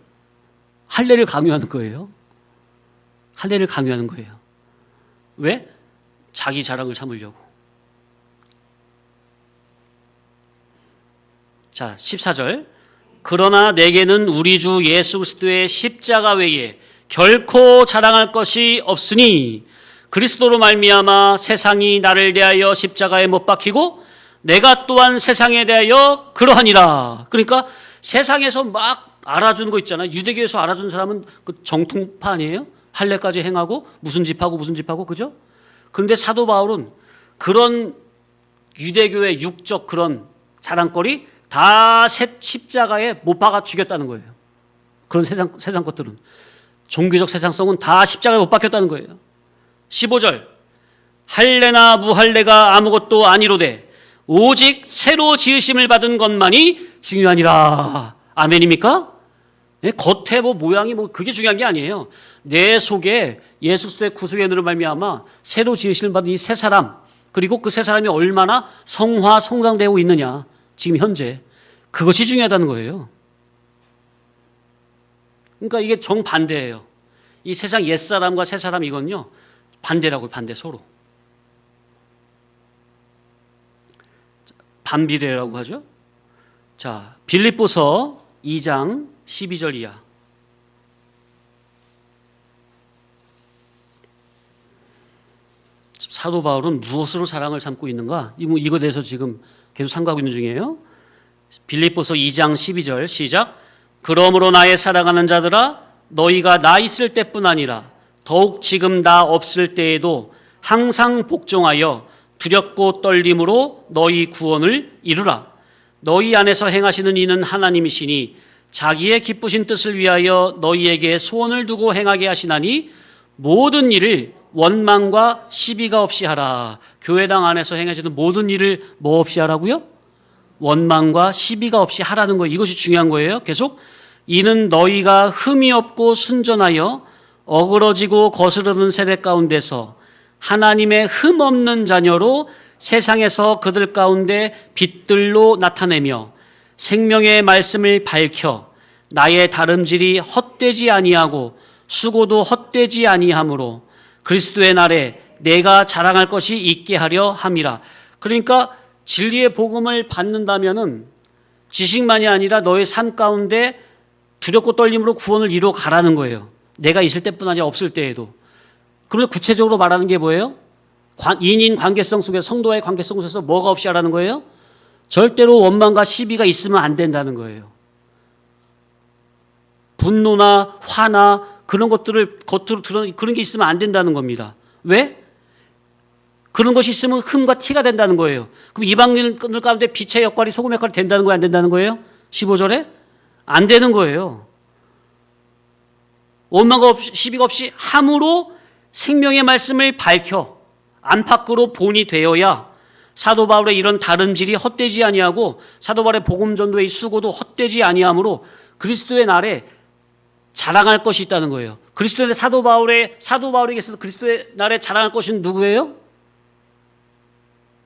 할례를 강요하는 거예요. 할례를 강요하는 거예요. 왜? 자기 자랑을 삼으려고. 자, 14절. 그러나 내게는 우리 주 예수 그리스도의 십자가 외에 결코 자랑할 것이 없으니 그리스도로 말미암아 세상이 나를 대하여 십자가에 못 박히고 내가 또한 세상에 대하여 그러하니라. 그러니까 세상에서 막 알아주는 거 있잖아요. 유대교에서 알아주는 사람은 그 정통파 아니에요? 할례까지 행하고 무슨 집하고 무슨 집하고, 그죠? 그런데 사도 바울은 그런 유대교의 육적 그런 자랑거리 다 십자가에 못 박아 죽였다는 거예요. 그런 세상 것들은 종교적 세상성은 다 십자가에 못 박혔다는 거예요. 15절 할례나 무할례가 아무것도 아니로되 오직 새로 지으심을 받은 것만이 중요하니라. 아멘입니까? 네, 겉에 뭐 모양이 뭐 그게 중요한 게 아니에요. 내 속에 예수 그리스도의 구속의 은혜로 말미암아 새로 지으심을 받은 이 새 사람, 그리고 그 새 사람이 얼마나 성장되고 있느냐, 지금 현재 그것이 중요하다는 거예요. 그러니까 이게 정반대예요. 이 세상 옛사람과 새사람 이건요 반대라고요. 반대, 서로 반비례라고 하죠. 자, 빌립보서 2장 12절 이하. 사도 바울은 무엇으로 사랑을 삼고 있는가? 이거에 대해서 지금 계속 상고하고 있는 중이에요. 빌립보서 2장 12절 시작. 그러므로 나의 사랑하는 자들아 너희가 나 있을 때뿐 아니라 더욱 지금 나 없을 때에도 항상 복종하여 두렵고 떨림으로 너희 구원을 이루라. 너희 안에서 행하시는 이는 하나님이시니 자기의 기쁘신 뜻을 위하여 너희에게 소원을 두고 행하게 하시나니 모든 일을 원망과 시비가 없이 하라. 교회당 안에서 행하시는 모든 일을 뭐 없이 하라고요? 원망과 시비가 없이 하라는 거, 이것이 중요한 거예요. 계속 이는 너희가 흠이 없고 순전하여 어그러지고 거스르는 세대 가운데서 하나님의 흠 없는 자녀로 세상에서 그들 가운데 빛들로 나타내며 생명의 말씀을 밝혀 나의 다름질이 헛되지 아니하고 수고도 헛되지 아니하므로 그리스도의 날에 내가 자랑할 것이 있게 하려 함이라. 그러니까 진리의 복음을 받는다면은 지식만이 아니라 너의 삶 가운데 두렵고 떨림으로 구원을 이루어 가라는 거예요. 내가 있을 때뿐 아니라 없을 때에도. 그러면 구체적으로 말하는 게 뭐예요? 인인 관계성 속에, 성도와의 관계성 속에서 뭐가 없이 하라는 거예요? 절대로 원망과 시비가 있으면 안 된다는 거예요. 분노나 화나 그런 것들을 겉으로 드러내는 그런 게 있으면 안 된다는 겁니다. 왜? 그런 것이 있으면 흠과 티가 된다는 거예요. 그럼 이방인들 가운데 빛의 역할이 소금의 역할이 된다는 거예요? 안 된다는 거예요? 15절에? 안 되는 거예요. 원망과 없이, 시비가 없이 함으로 생명의 말씀을 밝혀 안팎으로 본이 되어야 사도 바울의 이런 다름질이 헛되지 아니하고 사도 바울의 복음 전도의 수고도 헛되지 아니하므로 그리스도의 날에 자랑할 것이 있다는 거예요. 그리스도의 사도 바울에게서 그리스도의 날에 자랑할 것은 누구예요?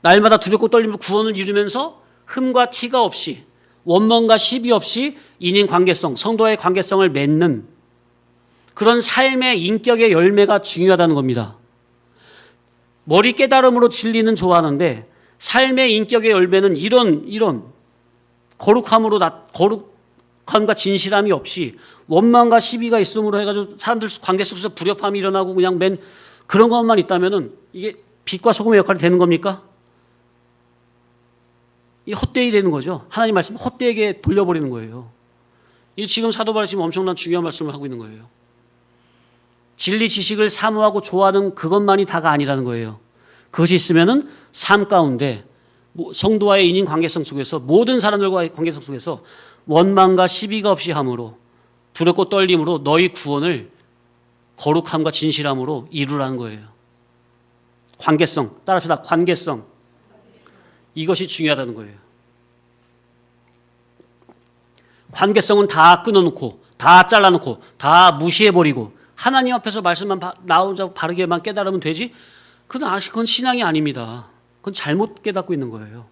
날마다 두렵고 떨림으로 구원을 이루면서 흠과 티가 없이 원망과 시비 없이 인인 관계성, 성도의 관계성을 맺는 그런 삶의 인격의 열매가 중요하다는 겁니다. 머리 깨달음으로 진리는 좋아하는데 삶의 인격의 열매는 이런 거룩함과 진실함이 없이 원망과 시비가 있음으로 해가지고 사람들 관계 속에서 불협함이 일어나고 그냥 맨 그런 것만 있다면은 이게 빛과 소금의 역할이 되는 겁니까? 이 헛되이 되는 거죠. 하나님 말씀 헛되게 돌려버리는 거예요. 이 지금 사도 바울이 지금 엄청난 중요한 말씀을 하고 있는 거예요. 진리 지식을 사모하고 좋아하는 그것만이 다가 아니라는 거예요. 그것이 있으면은 삶 가운데 성도와의 인인 관계성 속에서 모든 사람들과의 관계성 속에서 원망과 시비가 없이 함으로 두렵고 떨림으로 너희 구원을 거룩함과 진실함으로 이루라는 거예요. 관계성, 따라합시다. 관계성. 이것이 중요하다는 거예요. 관계성은 다 끊어놓고 다 잘라놓고 다 무시해버리고 하나님 앞에서 말씀만 나오자 바르게만 깨달으면 되지? 그건 신앙이 아닙니다. 그건 잘못 깨닫고 있는 거예요.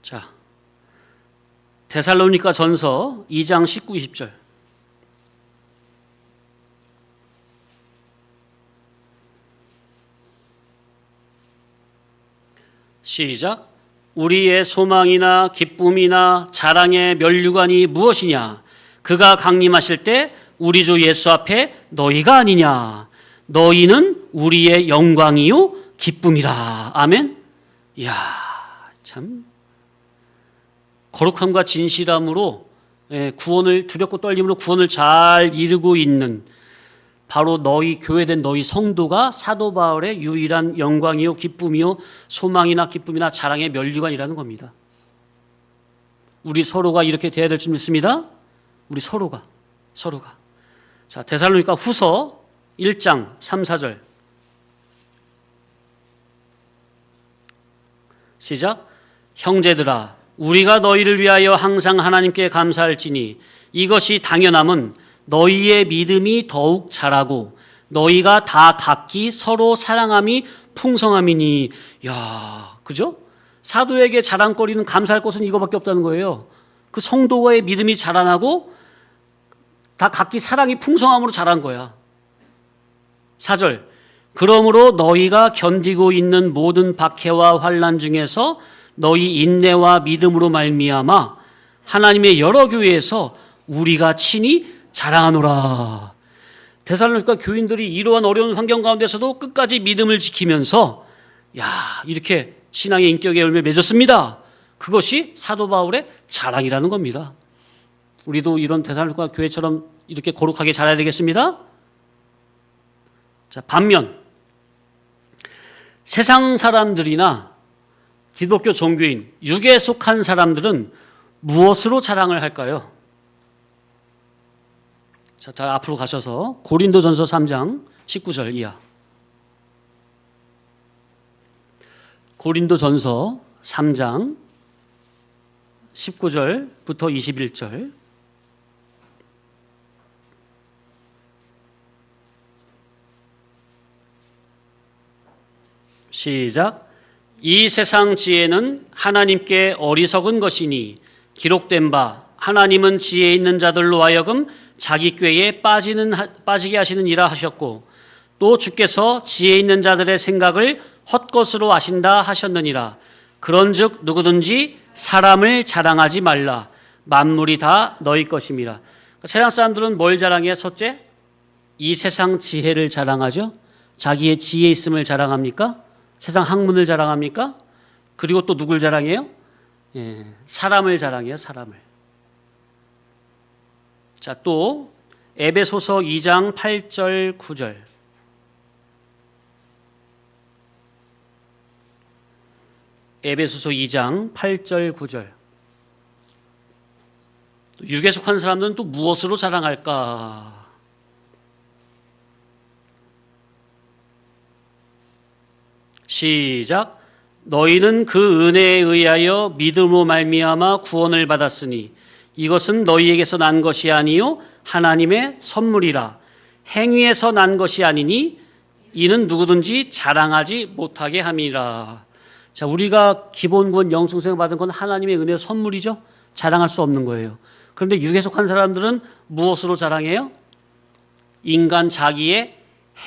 자, 데살로니가 전서 2장 19, 20절. 시작. 우리의 소망이나 기쁨이나 자랑의 면류관이 무엇이냐? 그가 강림하실 때 우리 주 예수 앞에 너희가 아니냐? 너희는 우리의 영광이요 기쁨이라. 아멘. 이야, 참 거룩함과 진실함으로 구원을 두렵고 떨림으로 구원을 잘 이루고 있는 바로 너희 교회된 너희 성도가 사도 바울의 유일한 영광이요 기쁨이요 소망이나 기쁨이나 자랑의 면류관이라는 겁니다. 우리 서로가 이렇게 돼야 될 줄 믿습니다. 우리 서로가. 자, 데살로니가 후서 1장 3, 4절. 시작. 형제들아, 우리가 너희를 위하여 항상 하나님께 감사할지니 이것이 당연함은 너희의 믿음이 더욱 자라고 너희가 다 각기 서로 사랑함이 풍성함이니. 야, 그죠? 사도에게 자랑거리는 감사할 것은 이거밖에 없다는 거예요. 그 성도의 믿음이 자라나고 다 각기 사랑이 풍성함으로 자란 거야. 4절. 그러므로 너희가 견디고 있는 모든 박해와 환난 중에서 너희 인내와 믿음으로 말미암아 하나님의 여러 교회에서 우리가 친히 자랑하노라. 데살로니가 교인들이 이러한 어려운 환경 가운데서도 끝까지 믿음을 지키면서 이렇게 신앙의 인격의 열매를 맺었습니다. 그것이 사도 바울의 자랑이라는 겁니다. 우리도 이런 데살로니가 교회처럼 이렇게 거룩하게 자라야 되겠습니다. 자, 반면 세상 사람들이나 기독교 종교인, 육에 속한 사람들은 무엇으로 자랑을 할까요? 자, 다 앞으로 가셔서 고린도전서 3장 19절 이하. 고린도전서 3장 19절부터 21절. 시작. 이 세상 지혜는 하나님께 어리석은 것이니 기록된 바 하나님은 지혜 있는 자들로 하여금 자기 꾀에 빠지게 하시는 이라 하셨고 또 주께서 지혜 있는 자들의 생각을 헛것으로 아신다 하셨느니라. 그런즉 누구든지 사람을 자랑하지 말라. 만물이 다 너희 것임이라. 세상 사람들은 뭘 자랑해요? 첫째, 이 세상 지혜를 자랑하죠. 자기의 지혜 있음을 자랑합니까? 세상 학문을 자랑합니까? 그리고 또 누굴 자랑해요? 사람을 자랑해요. 사람을. 자, 또 에베소서 2장 8절 9절. 에베소서 2장 8절 9절. 육에 속한 사람들은 또 무엇으로 자랑할까? 시작. 너희는 그 은혜에 의하여 믿음으로 말미암아 구원을 받았으니 이것은 너희에게서 난 것이 아니요 하나님의 선물이라. 행위에서 난 것이 아니니 이는 누구든지 자랑하지 못하게 함이라. 자, 우리가 기본군 영생을 받은 건 하나님의 은혜의 선물이죠. 자랑할 수 없는 거예요. 그런데 육에 속한 사람들은 무엇으로 자랑해요? 인간 자기의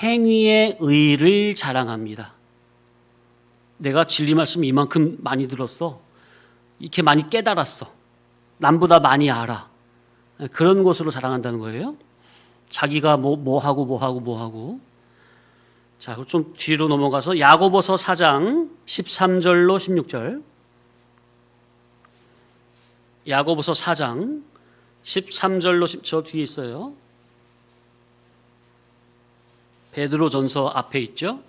행위의 의를 자랑합니다. 내가 진리 말씀 이만큼 많이 들었어. 이렇게 많이 깨달았어. 남보다 많이 알아. 그런 것으로 자랑한다는 거예요. 자기가 뭐 하고. 자, 좀 뒤로 넘어가서 야고보서 4장 13절로 16절. 야고보서 4장 13절로 저 뒤에 있어요. 베드로전서 앞에 있죠.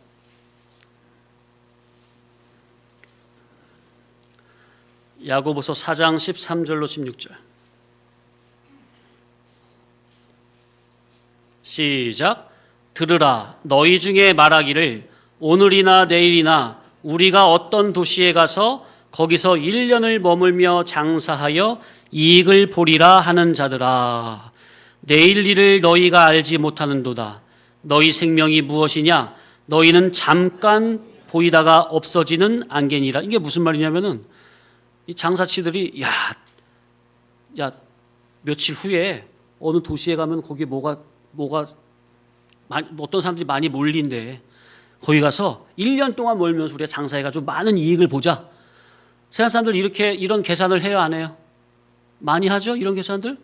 야고보서 4장 13절로 16절. 시작. 들으라. 너희 중에 말하기를 오늘이나 내일이나 우리가 어떤 도시에 가서 거기서 1년을 머물며 장사하여 이익을 보리라 하는 자들아. 내일 일을 너희가 알지 못하는도다. 너희 생명이 무엇이냐? 너희는 잠깐 보이다가 없어지는 안개니라. 이게 무슨 말이냐면은 이 장사치들이 야 며칠 후에 어느 도시에 가면 거기 뭐가 어떤 사람들이 많이 몰린대. 거기 가서 1년 동안 몰면서 우리가 장사해가지고 많은 이익을 보자. 세상 사람들 이런 계산을 해요, 안 해요? 많이 하죠, 이런 계산들.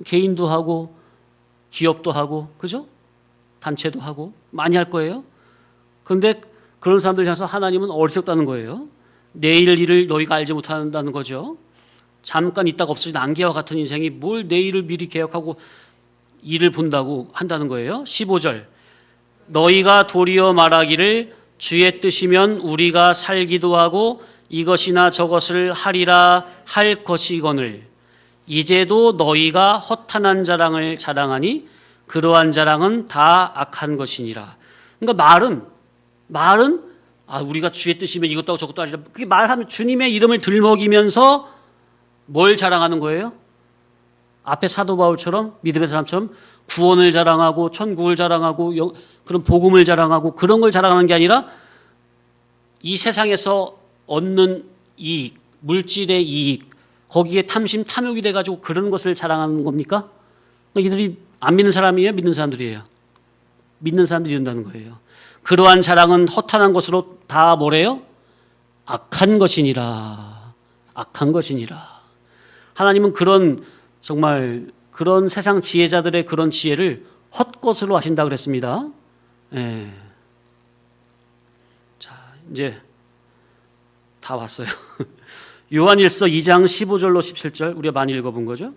개인도 하고 기업도 하고, 그죠? 단체도 하고 많이 할 거예요. 그런데 그런 사람들 향해서 하나님은 어리석다는 거예요. 내일 일을 너희가 알지 못한다는 거죠. 잠깐 있다가 없어진 안개와 같은 인생이 뭘 내일을 미리 계획하고 일을 본다고 한다는 거예요. 15절. 너희가 도리어 말하기를 주의 뜻이면 우리가 살기도 하고 이것이나 저것을 하리라 할 것이거늘 이제도 너희가 허탄한 자랑을 자랑하니 그러한 자랑은 다 악한 것이니라. 그러니까 말은 우리가 주의 뜻이면 이것도 하고 저것도 아니라, 그게 말하면 주님의 이름을 들먹이면서 뭘 자랑하는 거예요? 앞에 사도 바울처럼, 믿음의 사람처럼 구원을 자랑하고 천국을 자랑하고 그런 복음을 자랑하고 그런 걸 자랑하는 게 아니라 이 세상에서 얻는 이익, 물질의 이익, 거기에 탐심, 탐욕이 돼가지고 그런 것을 자랑하는 겁니까? 이들이 안 믿는 사람이에요? 믿는 사람들이에요? 믿는 사람들이 이런다는 거예요. 그러한 자랑은 허탄한 것으로 다 뭐래요? 악한 것이니라. 악한 것이니라. 하나님은 정말 그런 세상 지혜자들의 그런 지혜를 헛것으로 하신다 그랬습니다. 예. 자, 이제 다 왔어요. 요한일서 2장 15절로 17절 우리가 많이 읽어본 거죠.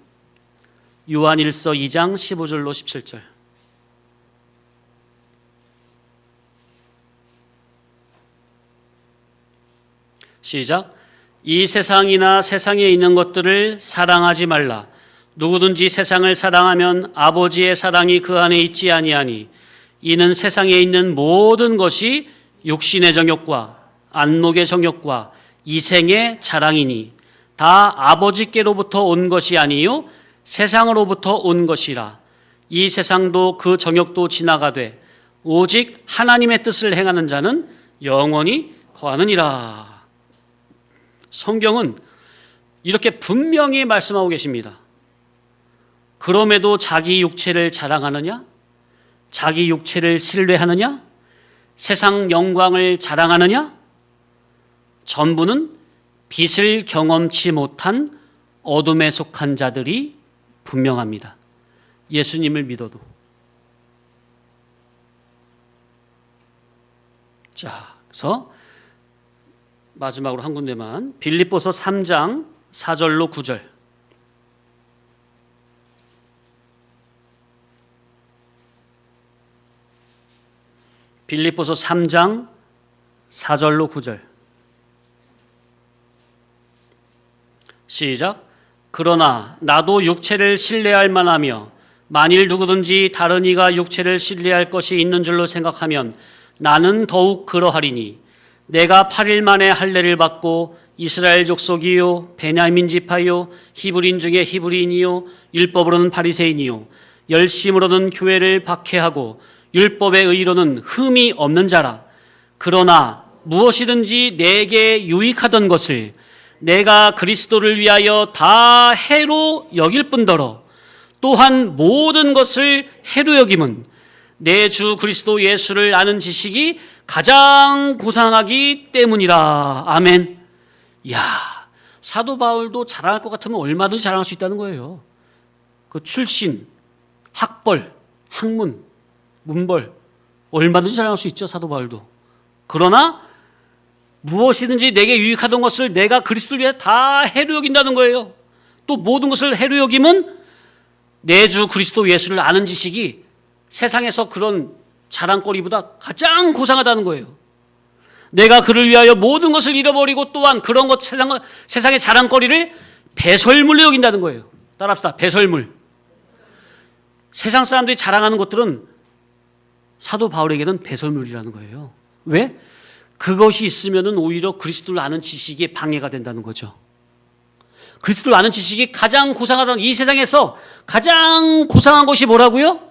요한일서 2장 15절로 17절. 시작. 이 세상이나 세상에 있는 것들을 사랑하지 말라. 누구든지 세상을 사랑하면 아버지의 사랑이 그 안에 있지 아니하니 이는 세상에 있는 모든 것이 육신의 정욕과 안목의 정욕과 이생의 자랑이니 다 아버지께로부터 온 것이 아니요 세상으로부터 온 것이라. 이 세상도 그 정욕도 지나가되 오직 하나님의 뜻을 행하는 자는 영원히 거하느니라. 성경은 이렇게 분명히 말씀하고 계십니다. 그럼에도 자기 육체를 자랑하느냐? 자기 육체를 신뢰하느냐? 세상 영광을 자랑하느냐? 전부는 빛을 경험치 못한 어둠에 속한 자들이 분명합니다. 예수님을 믿어도. 자, 그래서 마지막으로 한 군데만, 빌립보서 3장 4절로 9절. 빌립보서 3장 4절로 9절. 시작. 그러나 나도 육체를 신뢰할 만하며 만일 누구든지 다른 이가 육체를 신뢰할 것이 있는 줄로 생각하면 나는 더욱 그러하리니 내가 8일 만에 할례를 받고 이스라엘 족속이요 베냐민 지파요 히브리인 중에 히브리인이요 율법으로는 바리새인이요 열심으로는 교회를 박해하고 율법의 의로는 흠이 없는 자라. 그러나 무엇이든지 내게 유익하던 것을 내가 그리스도를 위하여 다 해로 여길 뿐더러 또한 모든 것을 해로 여김은 내 주 그리스도 예수를 아는 지식이 가장 고상하기 때문이라. 아멘. 이야, 사도 바울도 자랑할 것 같으면 얼마든지 자랑할 수 있다는 거예요. 그 출신, 학벌, 학문, 문벌 얼마든지 자랑할 수 있죠, 사도 바울도. 그러나 무엇이든지 내게 유익하던 것을 내가 그리스도를 위해 다 해로 여긴다는 거예요. 또 모든 것을 해로 여김은 내 주 그리스도 예수를 아는 지식이 세상에서 그런 자랑거리보다 가장 고상하다는 거예요. 내가 그를 위하여 모든 것을 잃어버리고 또한 그런 것 세상의 자랑거리를 배설물로 여긴다는 거예요. 따라합시다. 배설물. 세상 사람들이 자랑하는 것들은 사도 바울에게는 배설물이라는 거예요. 왜? 그것이 있으면은 오히려 그리스도를 아는 지식에 방해가 된다는 거죠. 그리스도를 아는 지식이 가장 고상하다는, 이 세상에서 가장 고상한 것이 뭐라고요?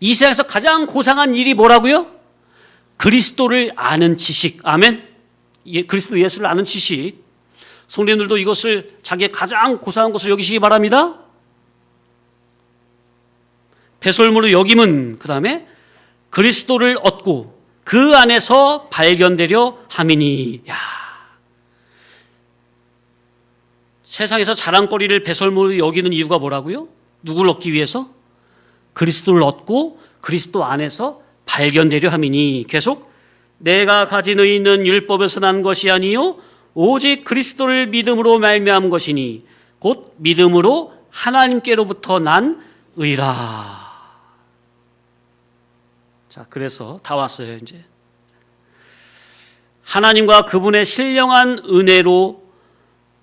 이 세상에서 가장 고상한 일이 뭐라고요? 그리스도를 아는 지식. 아멘. 그리스도 예수를 아는 지식. 성도님들도 이것을 자기의 가장 고상한 것을 여기시기 바랍니다. 배설물로 여김은 그 다음에 그리스도를 얻고 그 안에서 발견되려 함이니. 야, 세상에서 자랑거리를 배설물로 여기는 이유가 뭐라고요? 누구를 얻기 위해서? 그리스도를 얻고 그리스도 안에서 발견되려 함이니. 계속 내가 가진 의는 율법에서 난 것이 아니요 오직 그리스도를 믿음으로 말미암은 것이니 곧 믿음으로 하나님께로부터 난 의라. 자, 그래서 다 왔어요. 이제 하나님과 그분의 신령한 은혜로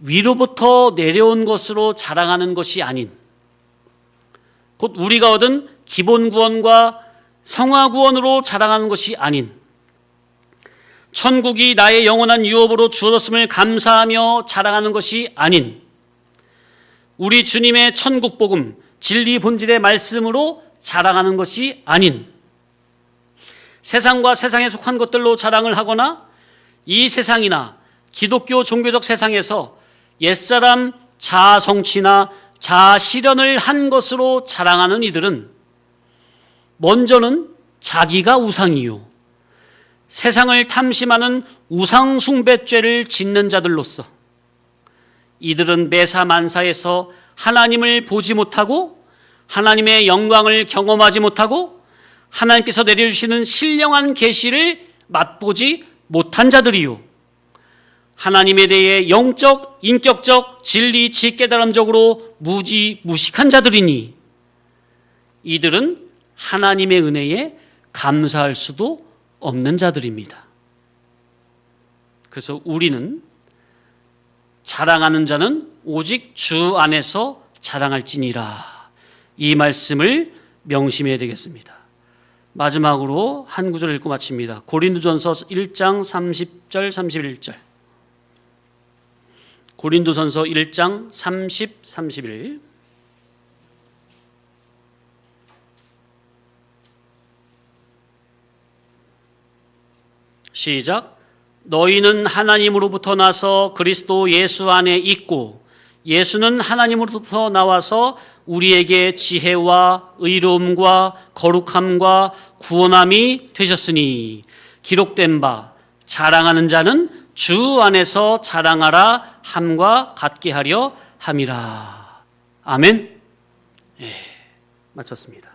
위로부터 내려온 것으로 자랑하는 것이 아닌, 곧 우리가 얻은 기본 구원과 성화 구원으로 자랑하는 것이 아닌, 천국이 나의 영원한 유업으로 주어졌음을 감사하며 자랑하는 것이 아닌, 우리 주님의 천국 복음, 진리 본질의 말씀으로 자랑하는 것이 아닌, 세상과 세상에 속한 것들로 자랑을 하거나 이 세상이나 기독교 종교적 세상에서 옛사람 자아 성취나 자아 실현을 한 것으로 자랑하는 이들은 먼저는 자기가 우상이요, 세상을 탐심하는 우상 숭배죄를 짓는 자들로서 이들은 매사만사에서 하나님을 보지 못하고 하나님의 영광을 경험하지 못하고 하나님께서 내려주시는 신령한 계시를 맛보지 못한 자들이요, 하나님에 대해 영적, 인격적, 진리, 지깨달음적으로 무식한 자들이니 이들은 하나님의 은혜에 감사할 수도 없는 자들입니다. 그래서 우리는 자랑하는 자는 오직 주 안에서 자랑할지니라, 이 말씀을 명심해야 되겠습니다. 마지막으로 한 구절 읽고 마칩니다. 고린도전서 1장 30절 31절. 고린도전서 1장 30, 31. 시작. 너희는 하나님으로부터 나서 그리스도 예수 안에 있고 예수는 하나님으로부터 나와서 우리에게 지혜와 의로움과 거룩함과 구원함이 되셨으니 기록된 바 자랑하는 자는 주 안에서 자랑하라 함과 같게 하려 함이라. 아멘. 마쳤습니다.